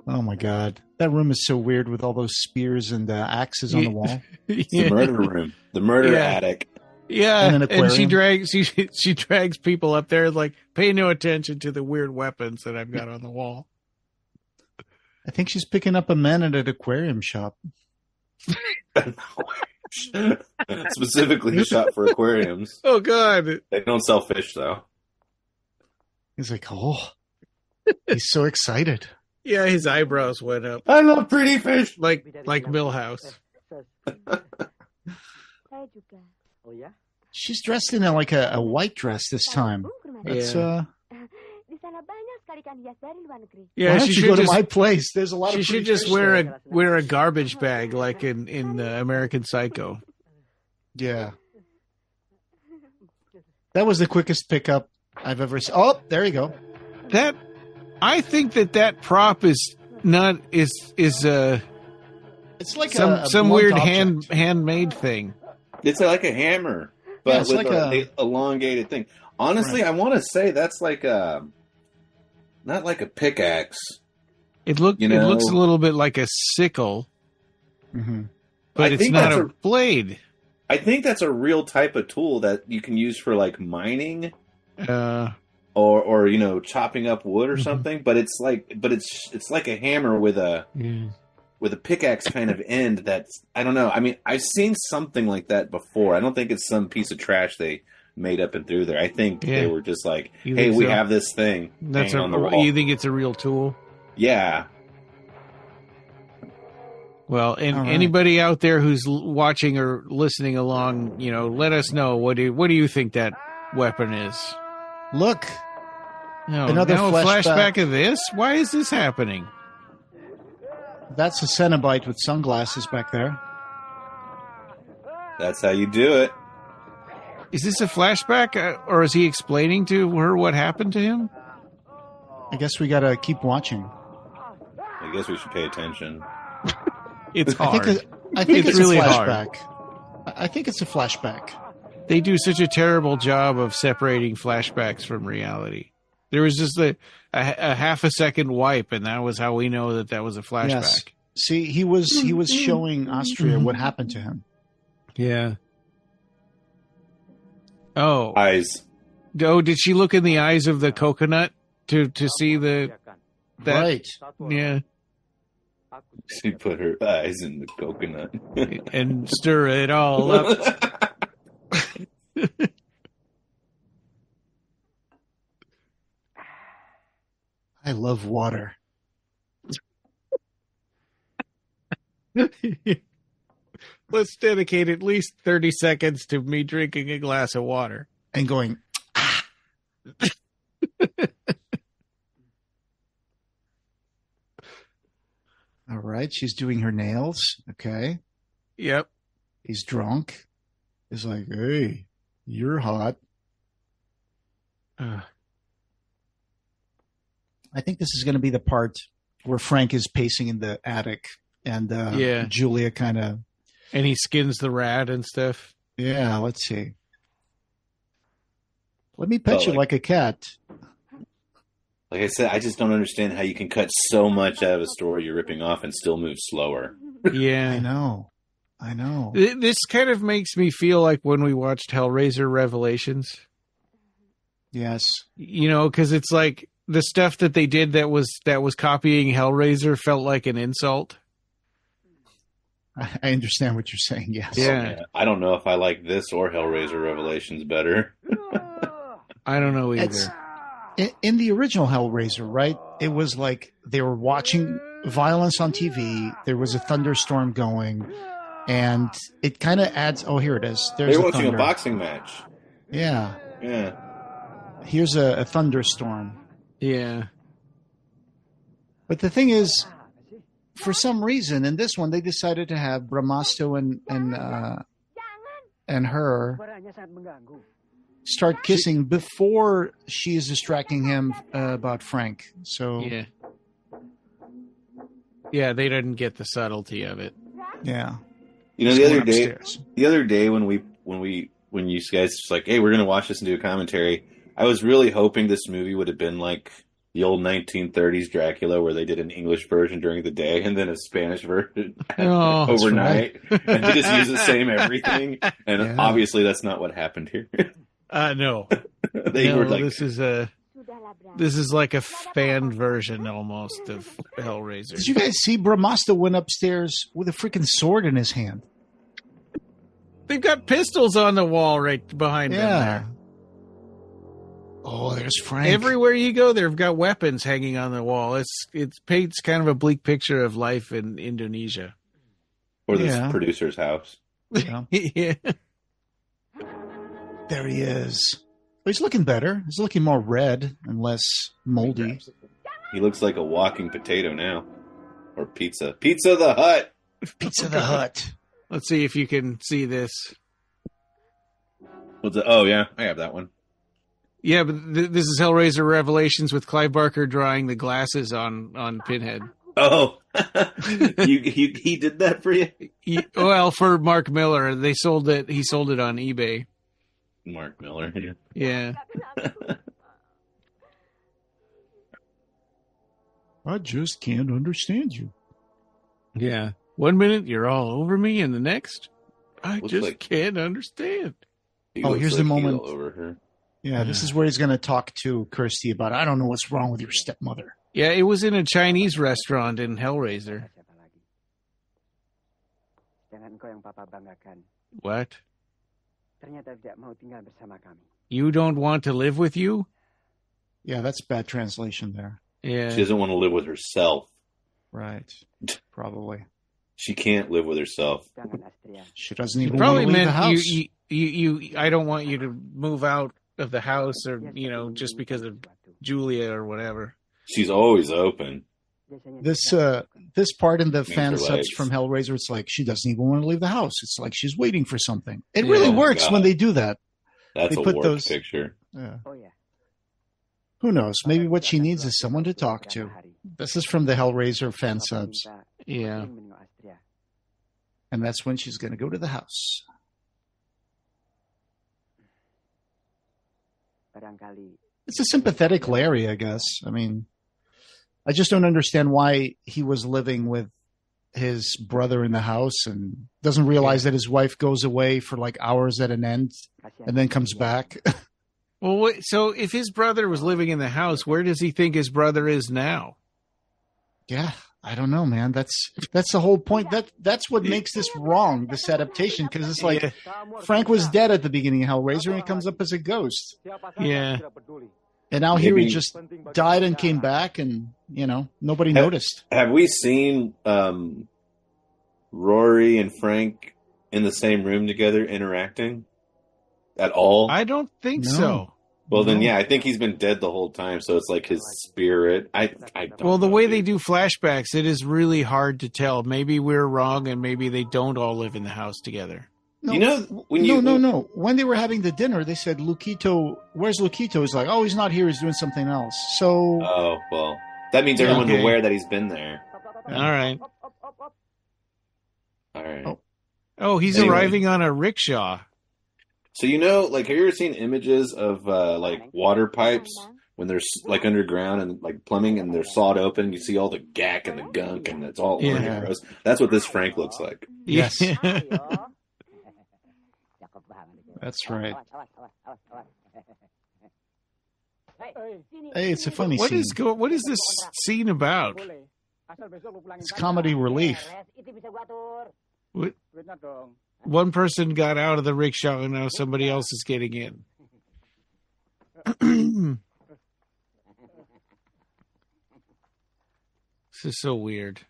Oh, my God. That room is so weird with all those spears and axes on the wall. It's the murder room. The murder attic. Yeah, and she drags people up there like, pay no attention to the weird weapons that I've got on the wall. I think she's picking up a man at an aquarium shop. Specifically shot for aquariums. Oh, God. They don't sell fish, though. He's like, he's so excited. Yeah, his eyebrows went up. I love pretty fish. Like Millhouse. She's dressed in a white dress this time. That's yeah, she should go to my place. There's a lot. She should just wear a garbage bag like in American Psycho. Yeah, that was the quickest pickup I've ever seen. Oh, there you go. I think that prop is not it's like some weird handmade thing. It's like a hammer, but with like an elongated thing. Honestly, I want to say that's like not like a pickaxe. It looks a little bit like a sickle, but it's not a blade. I think that's a real type of tool that you can use for like mining, or chopping up wood or something. But it's like a hammer with a pickaxe kind of end. That's, I don't know. I mean, I've seen something like that before. I don't think it's some piece of trash they made up and threw there. I think they were just like, hey, we have this thing hanging on the wall. You think it's a real tool? Yeah. Well, and anybody out there who's watching or listening along, let us know. What do you think that weapon is? Look. Another flashback of this? Why is this happening? That's a Cenobite with sunglasses back there. That's how you do it. Is this a flashback, or is he explaining to her what happened to him? I guess we gotta keep watching. I guess we should pay attention. It's hard. I think it's really a flashback. I think it's a flashback. They do such a terrible job of separating flashbacks from reality. There was just a half a second wipe, and that was how we know that was a flashback. Yes. See, he was showing Austria what happened to him. Yeah. Oh. Eyes. Oh, did she look in the eyes of the coconut to see that? Right. Yeah. She put her eyes in the coconut. And stir it all up. I love water. Let's dedicate at least 30 seconds to me drinking a glass of water. And going, All right, she's doing her nails. Okay. Yep. He's drunk. He's like, hey, you're hot. I think this is going to be the part where Frank is pacing in the attic and Julia kind of... And he skins the rat and stuff. Yeah, let's see. Let me pet you like a cat. Like I said, I just don't understand how you can cut so much out of a story you're ripping off and still move slower. Yeah. I know. This kind of makes me feel like when we watched Hellraiser Revelations. Yes. You know, because it's like the stuff that they did that was copying Hellraiser felt like an insult. I understand what you're saying, yes. Yeah. I don't know if I like this or Hellraiser Revelations better. I don't know either. In the original Hellraiser, right, it was like they were watching violence on TV. There was a thunderstorm going, and it kind of adds... Oh, here it is. They're watching a boxing match. Yeah. Yeah. Here's a thunderstorm. Yeah. But the thing is, for some reason, in this one, they decided to have Brahmasto and her start kissing before she is distracting him about Frank. So yeah, they didn't get the subtlety of it. Yeah, you know, the other day when you guys was like, hey, we're gonna watch this and do a commentary, I was really hoping this movie would have been like the old 1930s Dracula, where they did an English version during the day and then a Spanish version overnight, and they just use the same everything. And obviously, that's not what happened here. No, were like, this is like a fan version almost of Hellraiser. Did you guys see Brahmasto went upstairs with a freaking sword in his hand? They've got pistols on the wall right behind them there. Oh, there's Frank. Everywhere you go, they've got weapons hanging on the wall. It paints kind of a bleak picture of life in Indonesia. Or this producer's house. Yeah. Yeah. There he is. But he's looking better. He's looking more red and less moldy. He looks like a walking potato now. Or pizza. Pizza the Hut. Pizza the Hut. Let's see if you can see this. Oh, yeah. I have that one. Yeah, but this is Hellraiser Revelations with Clive Barker drawing the glasses on Pinhead. Oh, he did that for you? Well, for Mark Miller, he sold it on eBay. Mark Miller, yeah. I just can't understand you. Yeah. 1 minute you're all over me, and the next I just can't understand. Here's the moment. All over her. Yeah, this is where he's going to talk to Kirsty about, I don't know what's wrong with your stepmother. Yeah, it was in a Chinese restaurant in Hellraiser. What? You don't want to live with you? Yeah, that's bad translation there. Yeah. She doesn't want to live with herself. Right. Probably. She can't live with herself. She doesn't even want to leave the house. I don't want you to move out of the house, or just because of Julia or whatever. She's always open. This part in the fan subs from Hellraiser, it's like she doesn't even want to leave the house. It's like she's waiting for something. It really works when they do that. That's a warped picture. Yeah. Who knows? Maybe what she needs is someone to talk to. This is from the Hellraiser fan subs. Yeah. And that's when she's going to go to the house. It's a sympathetic Larry, I guess. I mean, I just don't understand why he was living with his brother in the house and doesn't realize that his wife goes away for like hours at an end and then comes back. Well, so if his brother was living in the house, where does he think his brother is now? Yeah, I don't know, man. That's the whole point. That's what makes this wrong, this adaptation, because it's like Frank was dead at the beginning of Hellraiser and he comes up as a ghost. Yeah. And now here he just died and came back and, nobody noticed. Have we seen Rory and Frank in the same room together interacting at all? I don't think so. Well, then, I think he's been dead the whole time, so it's like his spirit. I don't Well, the know, way dude. they do flashbacks, it is really hard to tell. Maybe we're wrong and maybe they don't all live in the house together. No, no. When they were having the dinner, they said, Luquito, where's Luquito? He's like, oh, he's not here. He's doing something else. So. Oh, well. That means everyone's aware that he's been there. All right. Oh, he's arriving on a rickshaw. So, have you ever seen images of, water pipes when they're, underground and, plumbing and they're sawed open? You see all the gack and the gunk and it's all gross. That's what this Frank looks like. Yes. That's right. Hey, it's a funny scene. What is this scene about? It's comedy relief. What? One person got out of the rickshaw and now somebody else is getting in. This is so weird.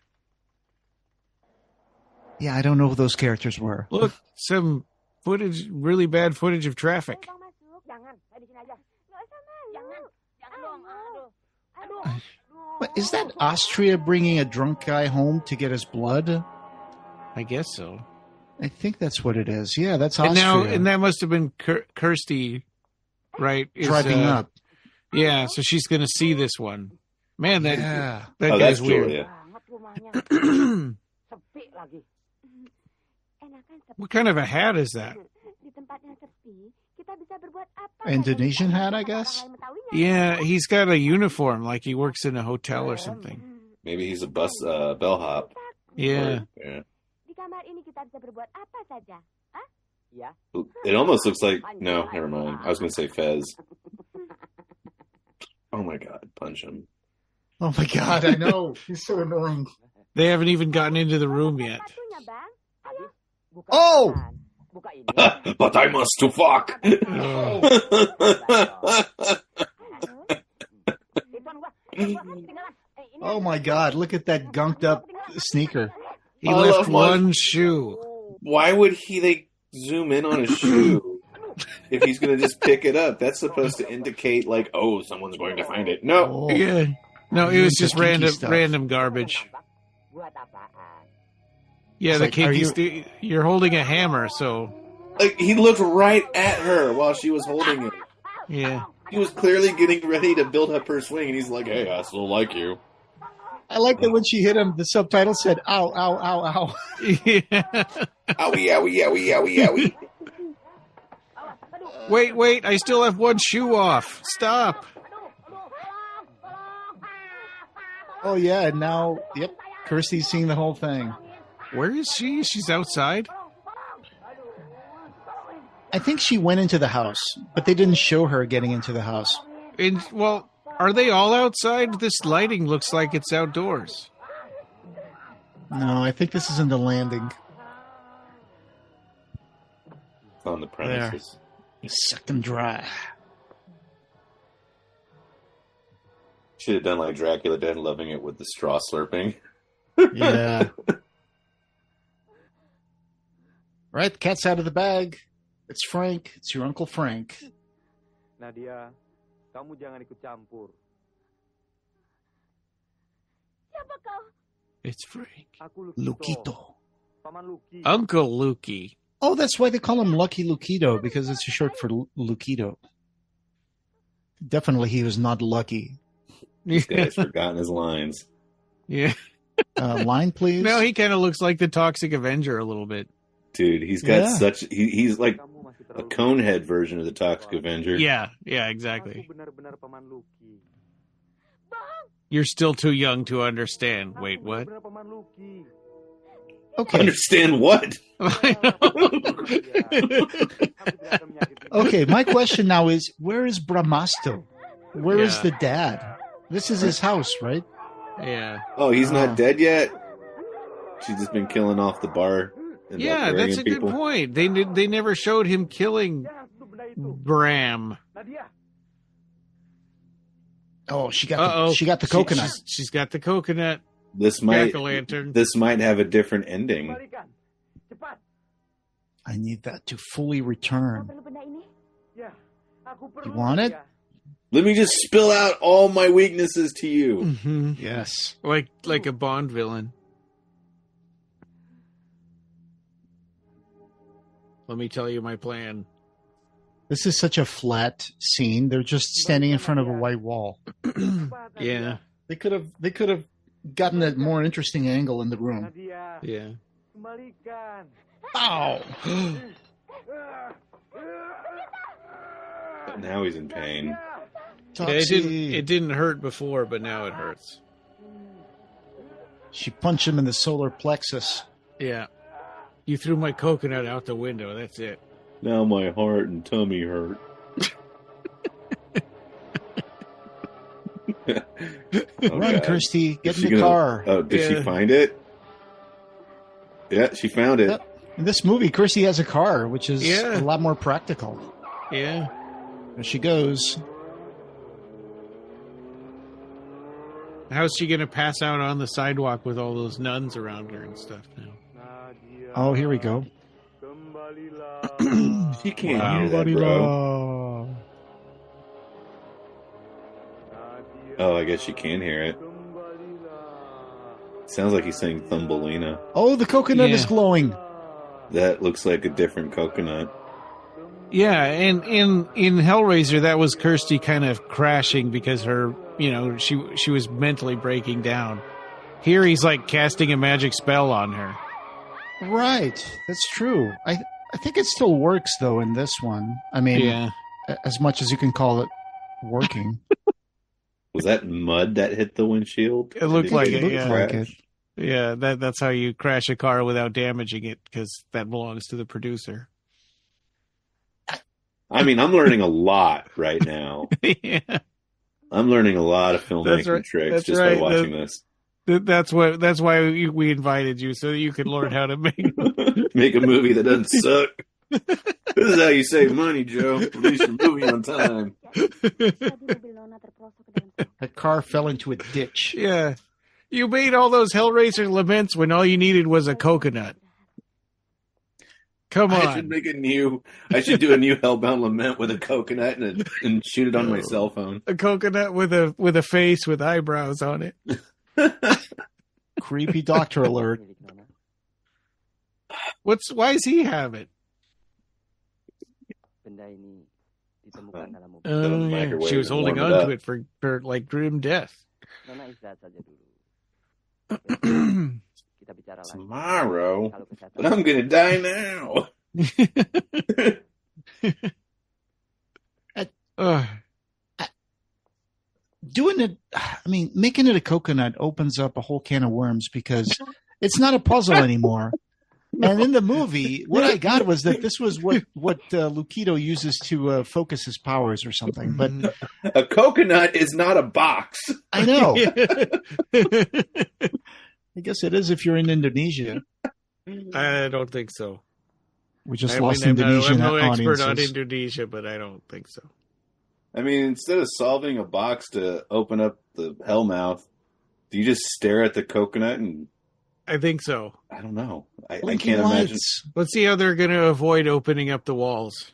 Yeah, I don't know who those characters were. Look, some footage, really bad footage of traffic. Is that Austria bringing a drunk guy home to get his blood? I guess so. I think that's what it is. Yeah, that's Austria. And that must have been Kirsty, right? Driving up. Yeah, so she's going to see this one. Man, that guy's that's weird. What kind of a hat is that? Indonesian hat, I guess? Yeah, he's got a uniform, like he works in a hotel or something. Maybe he's a bellhop. Yeah. It almost looks like... No, never mind. I was going to say Fez. Oh my God, punch him. Oh my God, I know. He's so annoying. They haven't even gotten into the room yet. Oh! But I must to fuck. Oh my God, look at that gunked up sneaker. He left one shoe. Why would they zoom in on his shoe if he's going to just pick it up? That's supposed to indicate someone's going to find it. No. Yeah. No, it was just random garbage. Yeah, the kinky you're holding a hammer, so... he looked right at her while she was holding it. Yeah. He was clearly getting ready to build up her swing, and he's like, hey, I still like you. I like that when she hit him, the subtitle said, ow, ow, ow, ow. Yeah. Owie, owie, owie, owie, owie. Wait, I still have one shoe off. Stop. Oh, yeah, and now, Kirsty's seeing the whole thing. Where is she? She's outside? I think she went into the house, but they didn't show her getting into the house. Are they all outside? This lighting looks like it's outdoors. No, I think this is in the landing. On the premises. You sucked them dry. Should have done like Dracula Dead, loving it with the straw slurping. Yeah. Right, the cat's out of the bag. It's Frank. It's your Uncle Frank. Nadia, kamu jangan ikut campur. Siapa kau? It's Frank. Aku Luquito. Paman Luki. Uncle Lukey. Oh, that's why they call him Lucky Luquito, because it's a short for Luquito. Definitely he was not lucky. This guy's forgotten his lines. Yeah. Line, please. No, he kind of looks like the Toxic Avenger a little bit. Dude, he's got such... He's like a conehead version of the Toxic Avenger. Yeah, exactly. You're still too young to understand. Wait, what? Okay. Understand what? Okay, my question now is, where is Brahmasto? Where is the dad? This is his house, right? Yeah. Oh, he's not dead yet? She's just been killing off the bar. And That's a good point. They never showed him killing Bram. Oh, she got the coconut. She's got the coconut. This might have a different ending. I need that to fully return. You want it? Let me just spill out all my weaknesses to you. Mm-hmm. Yes. Like a Bond villain. Let me tell you my plan. This is such a flat scene. They're just standing in front of a white wall. Yeah. They could have gotten a more interesting angle in the room. Yeah. Ow! Now he's in pain. It didn't hurt before, but now it hurts. She punched him in the solar plexus. Yeah. You threw my coconut out the window. That's it. Now my heart and tummy hurt. Run, Kirsty. Get in the car. Oh, did she find it? Yeah, she found it. In this movie, Kirsty has a car, which is a lot more practical. Yeah. There she goes. How's she going to pass out on the sidewalk with all those nuns around her and stuff now? Oh, here we go. She can't hear that, bro. Oh, I guess she can hear it. Sounds like he's saying Thumbelina. Oh, the coconut is glowing. That looks like a different coconut. Yeah, and in Hellraiser, that was Kirsty kind of crashing because her, she was mentally breaking down. Here, he's like casting a magic spell on her. Right, that's true. I think it still works though in this one. I mean, as much as you can call it working. Was that mud that hit the windshield? It looked like it. Yeah, that's how you crash a car without damaging it, because that belongs to the producer. I mean, I'm learning a lot right now. Yeah. I'm learning a lot of filmmaking tricks by watching this. That's why we invited you, so that you could learn how to make a movie that doesn't suck. This is how you save money, Joe. Release your movie on time. A car fell into a ditch. Yeah. You made all those Hellraiser Laments when all you needed was a coconut. Come on. I should do a new Hellbound Lament with a coconut and shoot it on my cell phone. A coconut with a face with eyebrows on it. Creepy doctor alert. Why does he have it? She was holding on to it for like grim death. Tomorrow, but I'm gonna die now. Making it a coconut opens up a whole can of worms because it's not a puzzle anymore. And in the movie, what I got was that this was what Lucido uses to focus his powers or something. But a coconut is not a box. I know. I guess it is if you're in Indonesia. I don't think so. We just lost Indonesian I'm no audiences. expert on Indonesia, but I don't think so. I mean, instead of solving a box to open up the hellmouth, do you just stare at the coconut and... I think so. I don't know. I can't imagine. Let's see how they're going to avoid opening up the walls.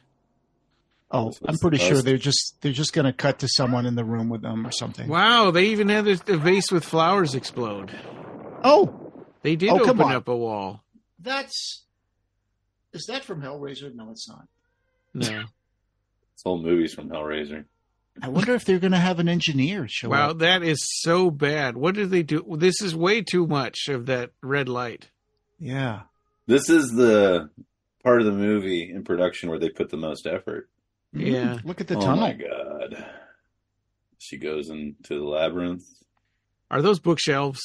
Oh, I'm pretty sure they're just going to cut to someone in the room with them or something. Wow, they even had the vase with flowers explode. Oh, they did open up a wall. Is that from Hellraiser? No, it's not. No. This whole movie's from Hellraiser. I wonder if they're going to have an engineer show up. Wow, that is so bad. What did they do? This is way too much of that red light. Yeah. This is the part of the movie in production where they put the most effort. Yeah. Look at the tunnel. Oh my god. She goes into the labyrinth. Are those bookshelves?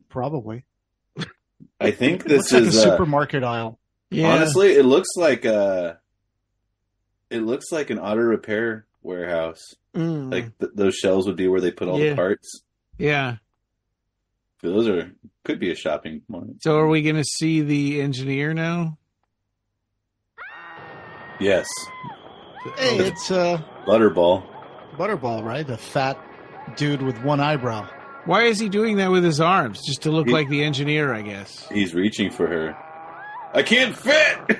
Probably. I think this looks is like a supermarket aisle. Yeah. Honestly, it looks like an auto repair warehouse. Like those shelves would be where they put all the parts. Yeah. So those could be a shopping mall. So are we going to see the engineer now? Yes. Hey, it's Butterball. Butterball, right? The fat dude with one eyebrow. Why is he doing that with his arms? Just to look like the engineer, I guess. He's reaching for her. I can't fit!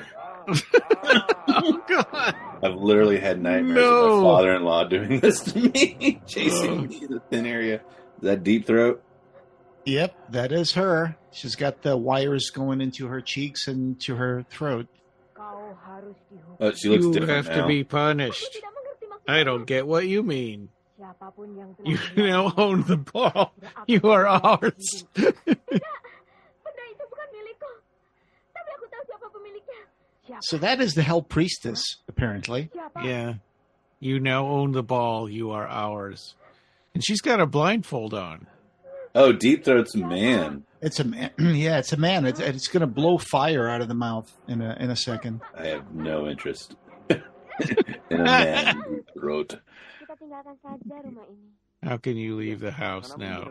Oh, God. I've literally had nightmares of my father-in-law doing this to me. Chasing me in the thin area. Is that Deep Throat? Yep, that is her. She's got the wires going into her cheeks and to her throat. Oh, she looks different have now. to be punished. I don't get what you mean. You now own the ball. You are ours. So that is the Hell Priestess, apparently. Yeah. You now own the ball. You are ours. And she's got a blindfold on. Oh, Deep Throat's a man. It's a man. Yeah, it's a man. It's going to blow fire out of the mouth in a second. I have no interest in a man in Deep Throat. How can you leave the house now?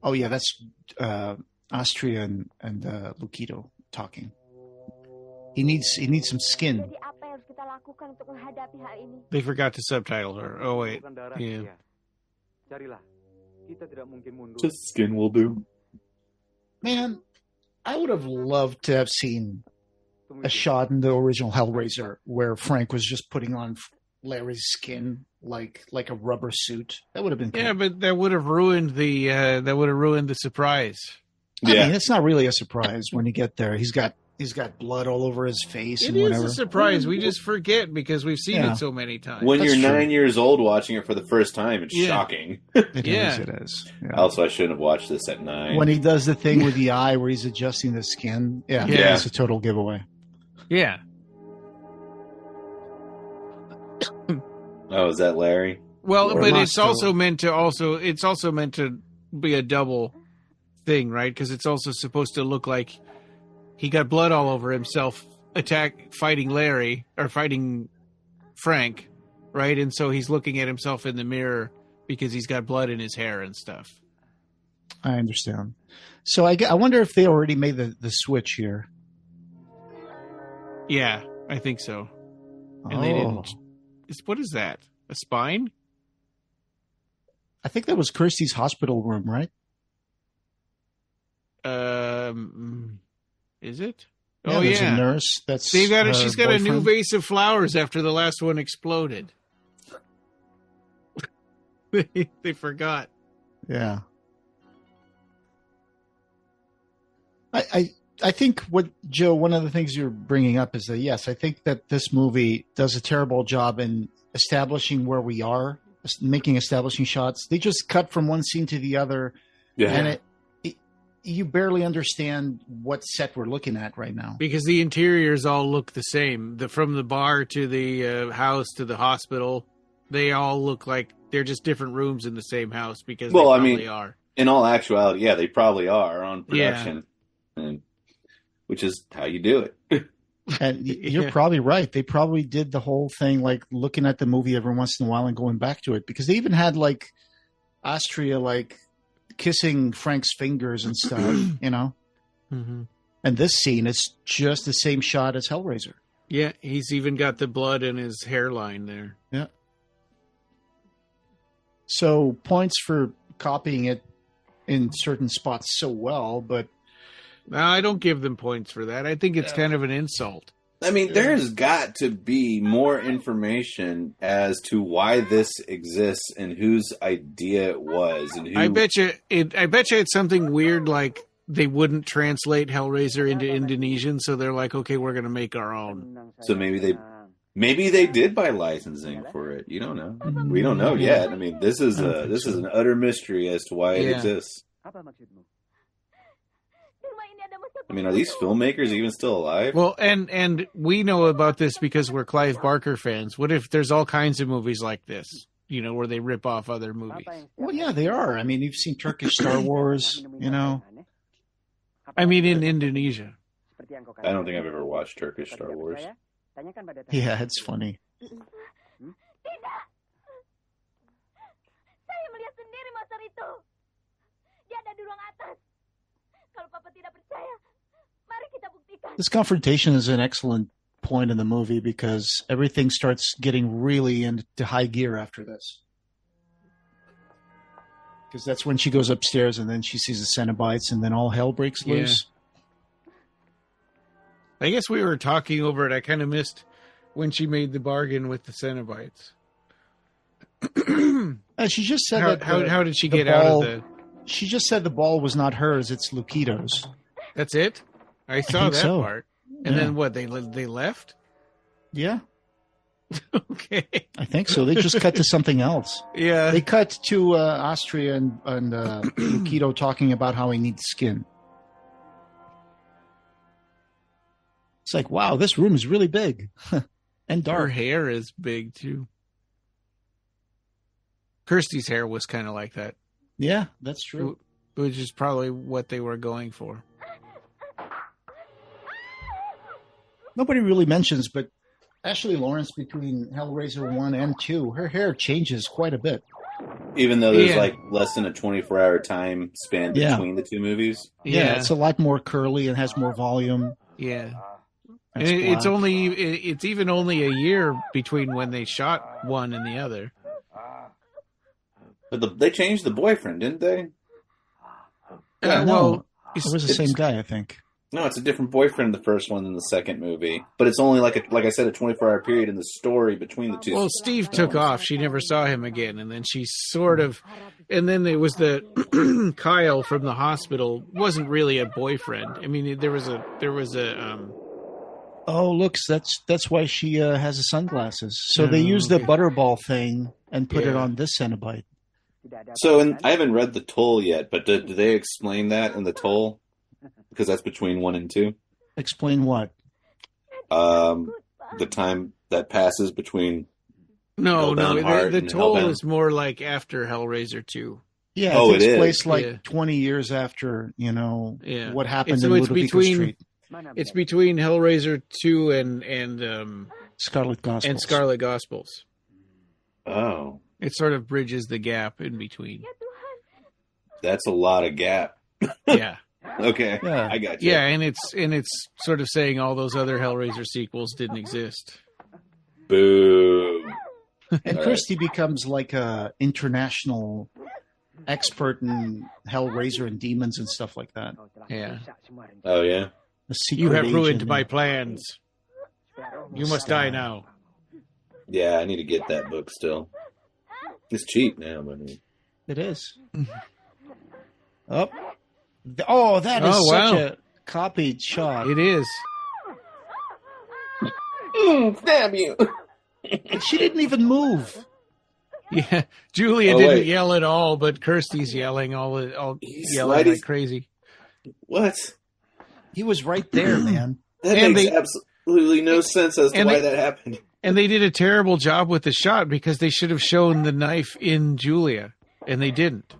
Oh yeah, that's Austria and Lucido talking. He needs some skin. They forgot to subtitle her. Oh wait, yeah. Just skin will do. Man, I would have loved to have seen a shot in the original Hellraiser where Frank was just putting on Larry's skin like a rubber suit. That would have been cool. Yeah, but that would have ruined the surprise. I mean, it's not really a surprise when you get there. He's got blood all over his face and whatever. It is a surprise. We just forget because we've seen it so many times. When That's you're true. 9 years old watching it for the first time, it's shocking. It is. Yeah. Also, I shouldn't have watched this at 9. When he does the thing with the eye where he's adjusting the skin, it's a total giveaway. Yeah. Oh, is that Larry? Well, Or but Moscow. it's also meant to be a double thing, right? Because it's also supposed to look like he got blood all over himself fighting Larry or fighting Frank, right? And so he's looking at himself in the mirror because he's got blood in his hair and stuff. I understand. So I wonder if they already made the switch here. Yeah, I think so. And they didn't. What is that? A spine? I think that was Kirsty's hospital room, right? Is it? Yeah, there's a nurse. That's she's got a new boyfriend. vase of flowers after the last one exploded. They forgot. Yeah. I think what, Joe, one of the things you're bringing up is that, yes, I think that this movie does a terrible job in establishing where we are, making establishing shots. They just cut from one scene to the other. Yeah. And you barely understand what set we're looking at right now. Because the interiors all look the same. From the bar to the house to the hospital, they all look like they're just different rooms in the same house because they probably are. In all actuality, yeah, they probably are on production. And which is how you do it. And you're probably right. They probably did the whole thing, like looking at the movie every once in a while and going back to it, because they even had like Austria, like kissing Frank's fingers and stuff, you know? Mm-hmm. And this scene, it's just the same shot as Hellraiser. Yeah, he's even got the blood in his hairline there. Yeah. So points for copying it in certain spots so well, but I don't give them points for that. I think it's kind of an insult. I mean, there's got to be more information as to why this exists and whose idea it was, and who. I bet you it's something weird like they wouldn't translate Hellraiser into Indonesian, so they're like, okay, we're going to make our own. So maybe they did buy licensing for it. You don't know. We don't know yet. I mean, this is an utter mystery as to why it exists. I mean, are these filmmakers even still alive? Well, and we know about this because we're Clive Barker fans. What if there's all kinds of movies like this, where they rip off other movies? Well, yeah, they are. I mean, you've seen Turkish Star Wars, I mean, in Indonesia. I don't think I've ever watched Turkish Star Wars. Yeah, it's funny. Tidak. Saya melihat sendiri monster itu. Dia ada di ruang atas. Kalau Papa tidak percaya, mari kita buktikan. This confrontation is an excellent point in the movie because everything starts getting really into high gear after this. Because that's when she goes upstairs and then she sees the Cenobites and then all hell breaks loose. I guess we were talking over it. I kind of missed when she made the bargain with the Cenobites. She just said how did she get out of the... She just said the ball was not hers, it's Lupito's. That's it? I saw that part. And then what, they left? Yeah. Okay. I think so. They just cut to something else. Yeah. They cut to Austria and Lupito talking about how he needs skin. It's like, wow, this room is really big and dark. Her hair is big, too. Kirsty's hair was kind of like that. Yeah, that's true. Which is probably what they were going for. Nobody really mentions, but Ashley Lawrence, between Hellraiser 1 and 2, her hair changes quite a bit. Even though there's like less than a 24-hour time span between the two movies? Yeah, it's a lot more curly and has more volume. Yeah. It's even only a year between when they shot one and the other. But they changed the boyfriend, didn't they? No, it was the same guy, I think. No, it's a different boyfriend in the first one than the second movie. But it's only like I said, a 24-hour period in the story between the two. Well, Steve took off. She never saw him again, and then she sort of, and then it was the Kyle from the hospital wasn't really a boyfriend. I mean, there was a. Oh, look, that's why she has the sunglasses. So they used the butterball thing and put it on this Cenobite. So, I haven't read the toll yet, but do they explain that in the toll? Because that's between 1 and 2. Explain what? The time that passes between. The toll is more like after Hellraiser 2. Yeah, it takes place like 20 years after what happened in Ludovico Street. It's between Hellraiser 2 and Scarlet Gospels. And Scarlet Gospels. Oh. It sort of bridges the gap in between. That's a lot of gap. Yeah. Okay. Yeah. I got you. Yeah, and it's sort of saying all those other Hellraiser sequels didn't exist. Boo. And Christy becomes like a international expert in Hellraiser and demons and stuff like that. Yeah. Oh yeah. You have ruined my plans. You must die now. Yeah, I need to get that book still. It's cheap now, but it is. That is such a copied shot. It is. Damn you! She didn't even move. Yeah, Julia didn't yell at all, but Kirsty's yelling all yelling like crazy. What? He was right there, man. That makes absolutely no sense as to why that happened. And they did a terrible job with the shot because they should have shown the knife in Julia, and they didn't.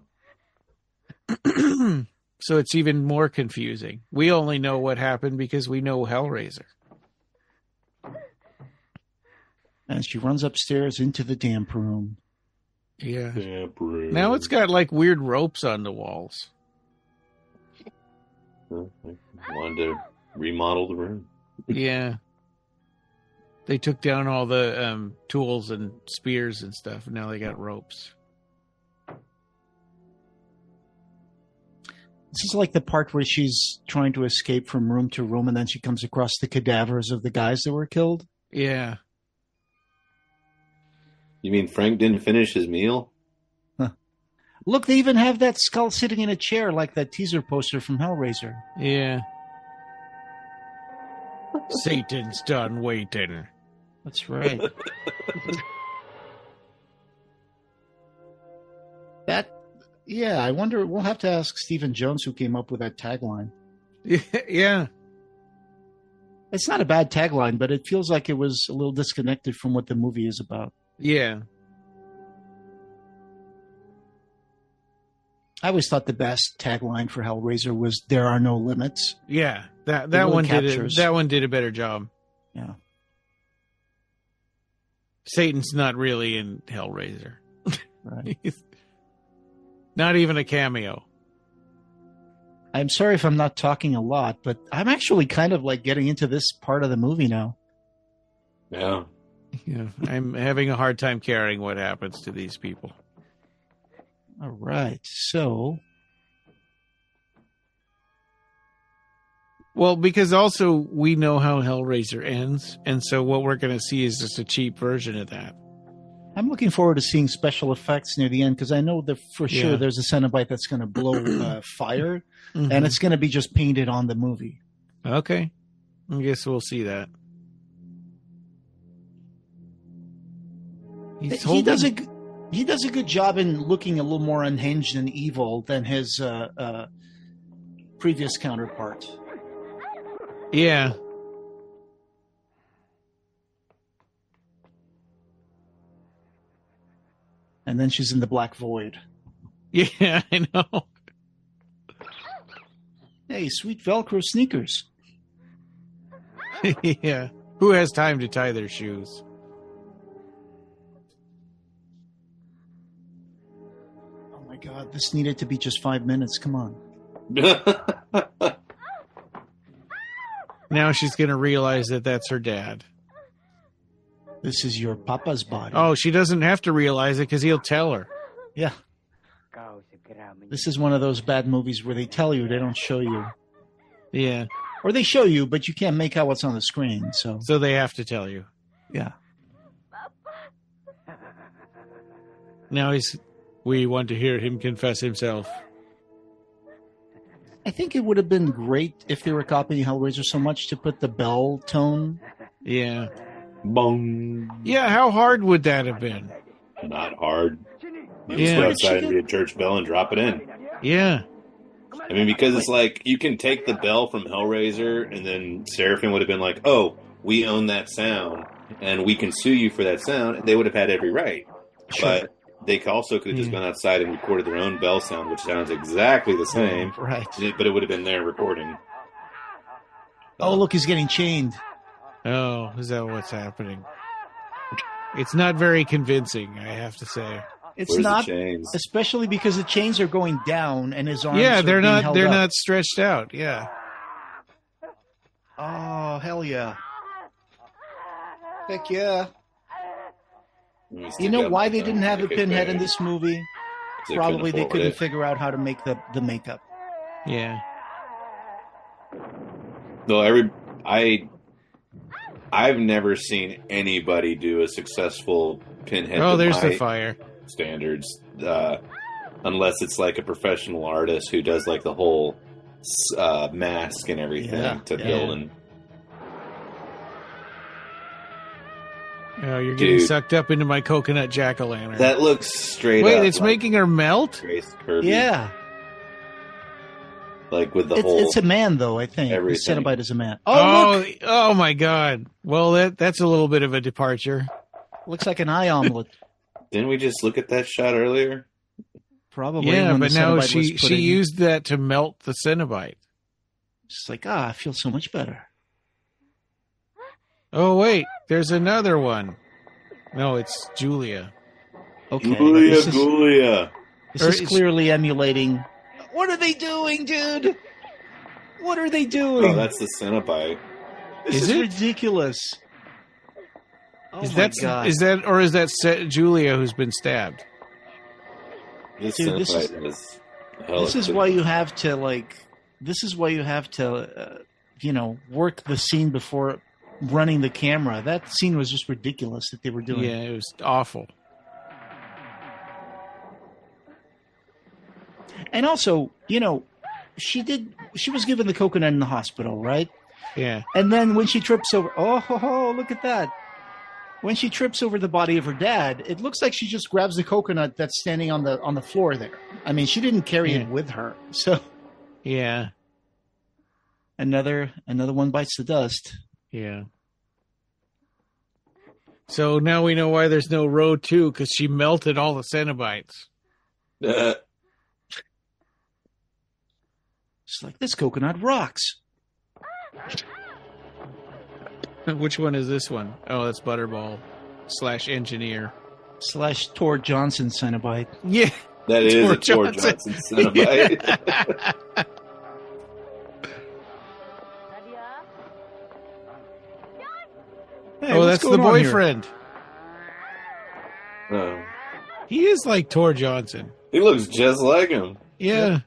So it's even more confusing. We only know what happened because we know Hellraiser. And she runs upstairs into the damp room. Yeah. Damp room. Now it's got like weird ropes on the walls. I wanted to remodel the room. Yeah. They took down all the tools and spears and stuff, and now they got ropes. This is like the part where she's trying to escape from room to room, and then she comes across the cadavers of the guys that were killed. Yeah. You mean Frank didn't finish his meal? Huh. Look, they even have that skull sitting in a chair like that teaser poster from Hellraiser. Yeah. Satan's done waiting. That's right. I wonder, we'll have to ask Stephen Jones who came up with that tagline. Yeah. It's not a bad tagline, but it feels like it was a little disconnected from what the movie is about. Yeah. I always thought the best tagline for Hellraiser was "There are no limits." Yeah. That really one captures. that one did a better job. Yeah. Satan's not really in Hellraiser. Right. He's not even a cameo. I'm sorry if I'm not talking a lot, but I'm actually kind of like getting into this part of the movie now. Yeah. Yeah, I'm having a hard time carrying what happens to these people. All right. So, well, because also we know how Hellraiser ends, and so what we're going to see is just a cheap version of that. I'm looking forward to seeing special effects near the end because I know that for sure there's a Cenobite that's going to blow fire, and it's going to be just painted on the movie. Okay. I guess we'll see that. He does a good job in looking a little more unhinged and evil than his previous counterpart. Yeah. And then she's in the Black Void. Yeah, I know. Hey, sweet Velcro sneakers. Yeah. Who has time to tie their shoes? Oh my God, this needed to be just 5 minutes. Come on. Now she's going to realize that that's her dad. This is your papa's body. Oh, she doesn't have to realize it because he'll tell her. Yeah. This is one of those bad movies where they tell you, they don't show you. Yeah. Or they show you, but you can't make out what's on the screen. So they have to tell you. Yeah. Now we want to hear him confess himself. I think it would have been great if they were copying Hellraiser so much to put the bell tone. Yeah. Bong. Yeah, how hard would that have been? Not hard. You Yeah. just go outside and be a church bell and drop it in. Yeah. I mean, because it's like, you can take the bell from Hellraiser, and then Seraphim would have been like, oh, we own that sound, and we can sue you for that sound, and they would have had every right. Sure. But they also could have just gone outside and recorded their own bell sound, which sounds exactly the same. Right. But it would have been their recording. Oh, look, he's getting chained. Oh, is that what's happening? It's not very convincing, I have to say. It's Where's not, the chains? especially because the chains are going down and his arms. Yeah, are they're being not. held They're up. not stretched out. Yeah. Oh, hell yeah! Heck yeah! You know why they didn't have a pinhead in this movie? Probably they couldn't figure out how to make the makeup. Yeah. No, I've never seen anybody do a successful pinhead. Oh, to there's my the fire. standards, unless it's like a professional artist who does like the whole mask and everything to build. And oh, you're getting sucked up into my coconut jack-o'-lantern. that looks straight up. Wait, it's like making her melt? Grace Kirby. Yeah, Like with the whole. it's a man though. I think the everything. Cenobite is a man. Oh, Look! oh my God. Well, that's a little bit of a departure. Looks like an eye omelet. Didn't we just look at that shot earlier? Probably. Yeah, when but the now Cenobite was she putting- used that to melt the Cenobite. It's like, I feel so much better. Oh, wait. There's another one. No, it's Julia. Okay, Julia, this Julia. is clearly emulating. What are they doing, dude? What are they doing? Oh, that's the Cenobite. This is ridiculous. Oh Is my that God. is that Julia who's been stabbed? This Dude, this is- Cenobite is. This is why you have to work the scene before running the camera. That scene was just ridiculous that they were doing. Yeah, it was awful. And also, she was given the coconut in the hospital, right? Yeah. And then when she trips over, look at that. When she trips over the body of her dad, it looks like she just grabs the coconut that's standing on the floor there. I mean, she didn't carry it with her. So Yeah. Another one bites the dust. Yeah. So now we know why there's no road 2, because she melted all the Cenobites. It's like, this coconut rocks. Which one is this one? Oh, that's Butterball / engineer / Tor Johnson Cenobite. Yeah. That is a Tor Johnson Cenobite. Hey, oh, that's the boyfriend. Oh. He is like Tor Johnson. He looks just like him. Yeah.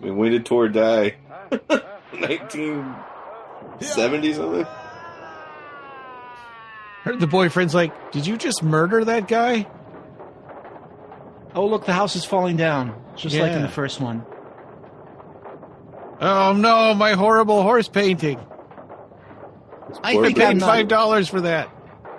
I mean, when did Tor die? 1970 something? The boyfriend's like, did you just murder that guy? Oh, look, the house is falling down, just like in the first one. Oh, no, my horrible horse painting. I think paid $5 for that.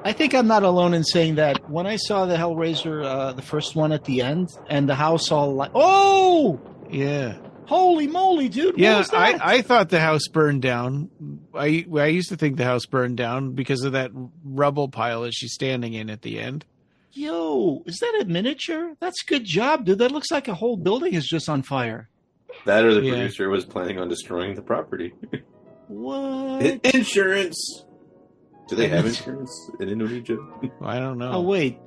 I think I'm not alone in saying that. When I saw the Hellraiser, the first one at the end, and the house all like, oh! Yeah. Holy moly, dude. Yeah, what was that? I thought the house burned down. I used to think the house burned down because of that rubble pile that she's standing in at the end. Yo, is that a miniature? That's a good job, dude. That looks like a whole building is just on fire. That or the producer was planning on destroying the property. What? Insurance. Do they have insurance in Indonesia? I don't know. Oh, wait.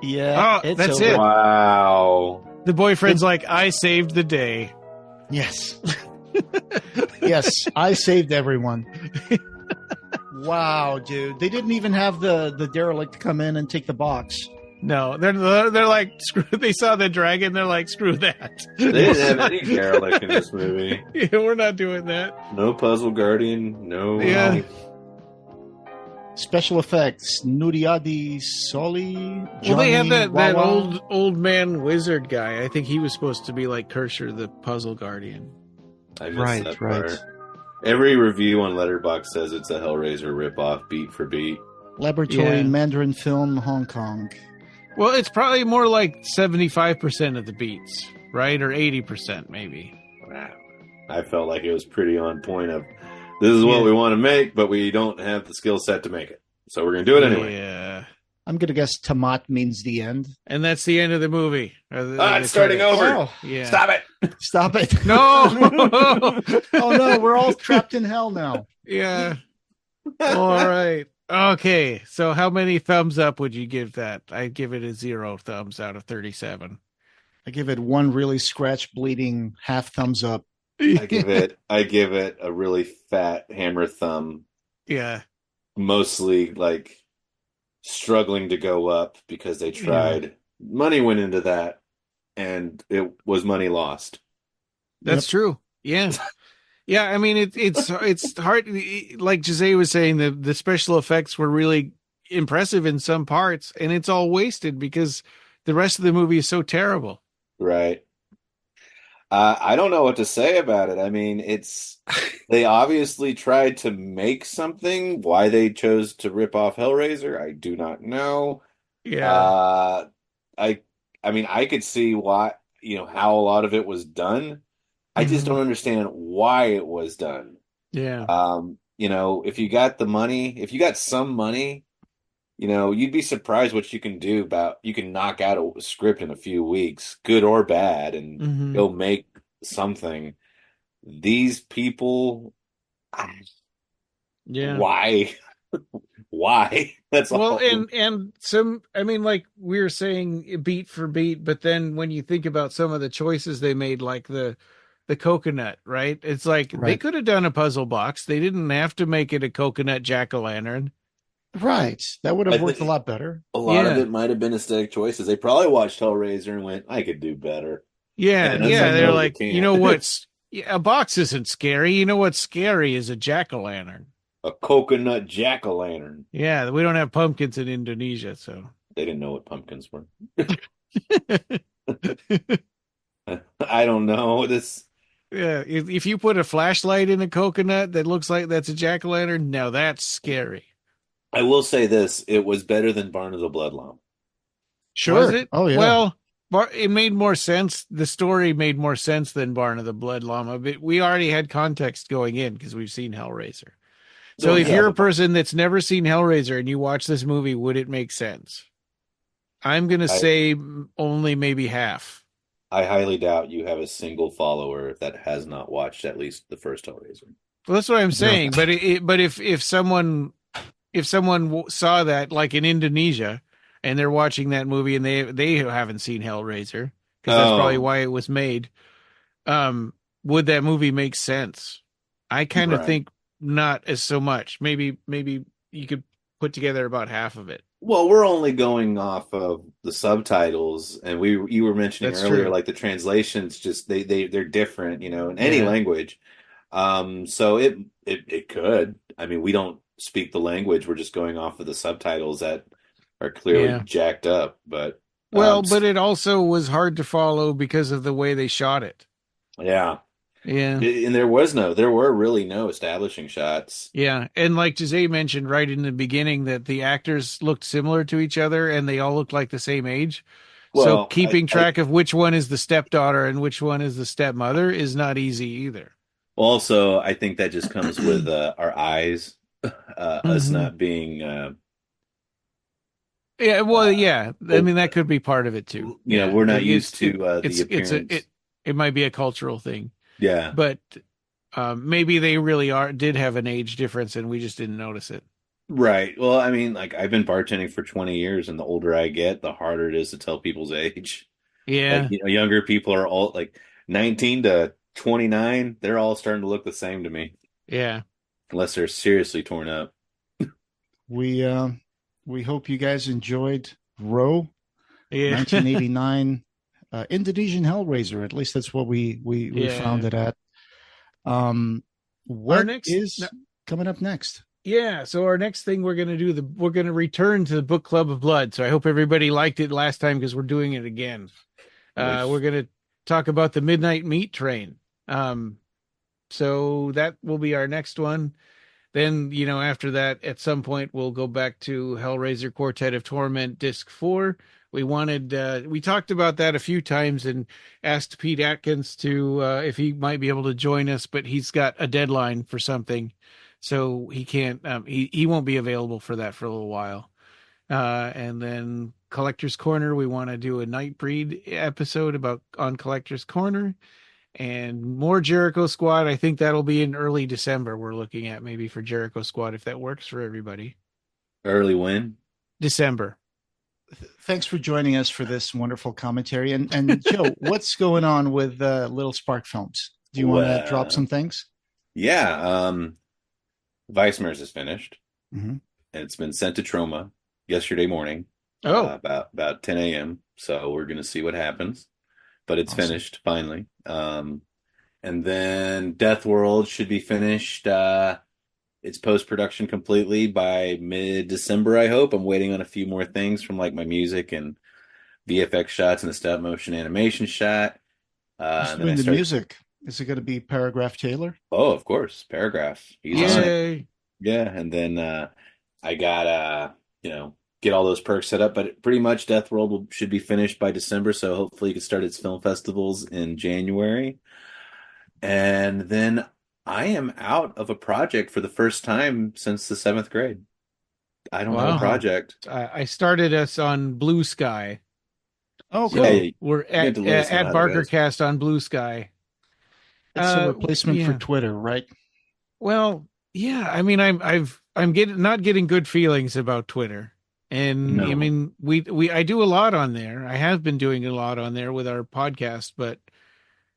Yeah. Oh, that's it. Wow. The boyfriend's like, I saved the day. Yes. Yes, I saved everyone. Wow, dude. They didn't even have the derelict come in and take the box. No, they're like, screw. They saw the dragon. They're like, screw that. They didn't have any derelict in this movie. Yeah, we're not doing that. No puzzle guardian. No. Yeah. Special effects. Nuriadi Soli. Well, they had that old man wizard guy. I think he was supposed to be like Kirscher, the puzzle guardian. I missed that part. Every review on Letterboxd says it's a Hellraiser ripoff, beat for beat. Laboratory Mandarin Film, Hong Kong. Well, it's probably more like 75% of the beats, right? Or 80% maybe. Wow. I felt like it was pretty on point of, this is what we want to make, but we don't have the skill set to make it. So we're going to do it anyway. Yeah. I'm going to guess Tamat means the end. And that's the end of the movie. It's starting over. Oh, yeah. Stop it. Stop it. No. Oh, no. We're all trapped in hell now. Yeah. All right. Okay. So how many thumbs up would you give that? I'd give it a 0 thumbs out of 37. I give it one really scratch bleeding half thumbs up. I give it a really fat hammer thumb. Yeah. Mostly like struggling to go up because they tried. Yeah. Money went into that and it was money lost. That's true. Yeah. Yeah, I mean it's hard. Like Jose was saying, the special effects were really impressive in some parts, and it's all wasted because the rest of the movie is so terrible. Right. I don't know what to say about it. I mean, they obviously tried to make something. Why they chose to rip off Hellraiser, I do not know. Yeah. I mean, I could see why, how a lot of it was done. I just don't understand why it was done. Yeah. If you got some money, you'd be surprised what you can do you can knock out a script in a few weeks, good or bad, and you'll make something. These people, why? Why? That's all. Well, and some, I mean, like we were saying, beat for beat, but then when you think about some of the choices they made, like the coconut, right? It's like they could have done a puzzle box. They didn't have to make it a coconut jack-o'-lantern. Right. That would have worked a lot better. A lot of it might have been aesthetic choices. They probably watched Hellraiser and went, I could do better. Yeah. They're like, you know what's, a box isn't scary. You know what's scary is a jack-o'-lantern. A coconut jack-o'-lantern. Yeah. We don't have pumpkins in Indonesia, so. They didn't know what pumpkins were. I don't know. Yeah, if you put a flashlight in a coconut that looks like that's a jack-o'-lantern, now that's scary. I will say this: it was better than Barn of the Blood Lamb. Sure. Was it? Oh yeah. Well, it made more sense. The story made more sense than Barn of the Blood Llama, but we already had context going in because we've seen Hellraiser. So if you're a person that's never seen Hellraiser and you watch this movie, would it make sense? I'm going to say only maybe half. I highly doubt you have a single follower that has not watched at least the first Hellraiser. Well, that's what I'm saying. No. But if someone saw that, like in Indonesia, and they're watching that movie and they haven't seen Hellraiser, because that's probably why it was made, would that movie make sense? I kind of think not as so much. Maybe you could put together about half of it. Well, we're only going off of the subtitles, and you were mentioning earlier, like the translations, just they're different, in any language. So it could. I mean, we don't speak the language; we're just going off of the subtitles that are clearly jacked up. But but it also was hard to follow because of the way they shot it. Yeah. Yeah. And there were really no establishing shots. Yeah. And like Jose mentioned right in the beginning that the actors looked similar to each other and they all looked like the same age. Well, so keeping track of which one is the stepdaughter and which one is the stepmother is not easy either. Also, I think that just comes with our eyes, us not being... I mean, that could be part of it too. We're not used to the appearance. It might be a cultural thing. Yeah. But maybe they really did have an age difference and we just didn't notice it. Right. Well, I mean, like I've been bartending for 20 years and the older I get, the harder it is to tell people's age. Yeah. Like, younger people are all like 19 to 29. They're all starting to look the same to me. Yeah. Unless they're seriously torn up. We hope you guys enjoyed Row, 1989. Indonesian Hellraiser, at least that's what we found it at. What is coming up next? Yeah, so our next thing we're going to return to the Book Club of Blood. So I hope everybody liked it last time because we're doing it again. We're going to talk about the Midnight Meat Train. So that will be our next one. Then, after that, at some point, we'll go back to Hellraiser Quartet of Torment Disc 4. We talked about that a few times and asked Pete Atkins to, if he might be able to join us, but he's got a deadline for something. So he can't, he won't be available for that for a little while. And then Collector's Corner, we want to do a Nightbreed episode on Collector's Corner and more Jericho Squad. I think that'll be in early December. We're looking at maybe for Jericho Squad, if that works for everybody. Early when? December. Thanks for joining us for this wonderful commentary. And Joe, what's going on with Little Spark Films? Do you want to drop some things? Yeah. Weissmer's is finished. Mm-hmm. And it's been sent to Troma yesterday morning. About 10 a.m. So we're going to see what happens. But it's finished, finally. And then Death World should be finished. It's post-production completely by mid-December, I hope. I'm waiting on a few more things from like my music and VFX shots and a stop motion animation shot. Who's doing the music? Is it going to be Paragraph Taylor? Oh, of course. Paragraph. He's on it. Yeah. And then I got, get all those perks set up. But pretty much Death World should be finished by December. So hopefully it can start its film festivals in January. And then I am out of a project for the first time since the 7th grade. I don't have a project. I started us on Blue Sky. Oh, cool. So we're at Barker Cast on Blue Sky. It's a replacement for Twitter, right? Well, yeah. I mean, I'm not getting good feelings about Twitter, and I mean, I do a lot on there. I have been doing a lot on there with our podcast, but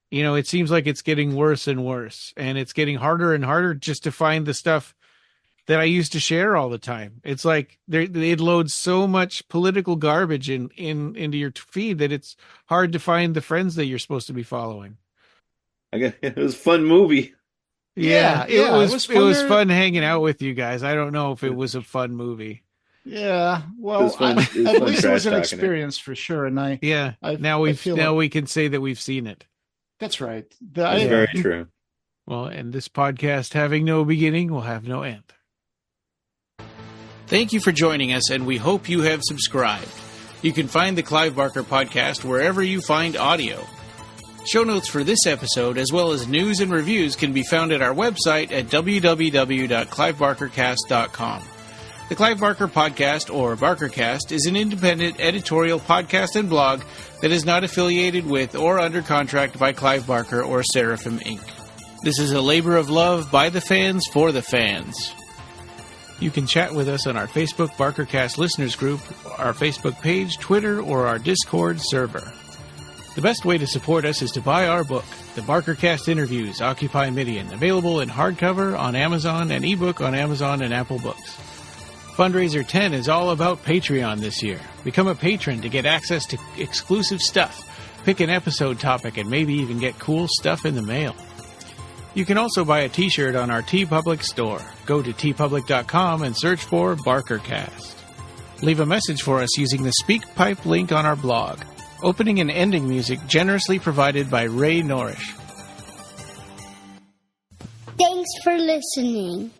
it seems like it's getting worse and worse, and it's getting harder and harder just to find the stuff that I used to share all the time. It's like it loads so much political garbage into your feed that it's hard to find the friends that you're supposed to be following. It was a fun movie. Yeah, it was fun hanging out with you guys. I don't know if it was a fun movie. Yeah, well, at least it was an experience for sure. And now we can say that we've seen it. That's right. That's very true. Well, and this podcast having no beginning will have no end. Thank you for joining us, and we hope you have subscribed. You can find the Clive Barker Podcast wherever you find audio. Show notes for this episode, as well as news and reviews, can be found at our website at www.clivebarkercast.com. The Clive Barker Podcast, or BarkerCast, is an independent editorial podcast and blog that is not affiliated with or under contract by Clive Barker or Seraphim Inc. This is a labor of love by the fans for the fans. You can chat with us on our Facebook BarkerCast listeners group, our Facebook page, Twitter, or our Discord server. The best way to support us is to buy our book, The BarkerCast Interviews Occupy Midian, available in hardcover on Amazon and ebook on Amazon and Apple Books. Fundraiser 10 is all about Patreon this year. Become a patron to get access to exclusive stuff, pick an episode topic, and maybe even get cool stuff in the mail. You can also buy a t-shirt on our TeePublic store. Go to tpublic.com and search for BarkerCast. Leave a message for us using the SpeakPipe link on our blog. Opening and ending music generously provided by Ray Norrish. Thanks for listening.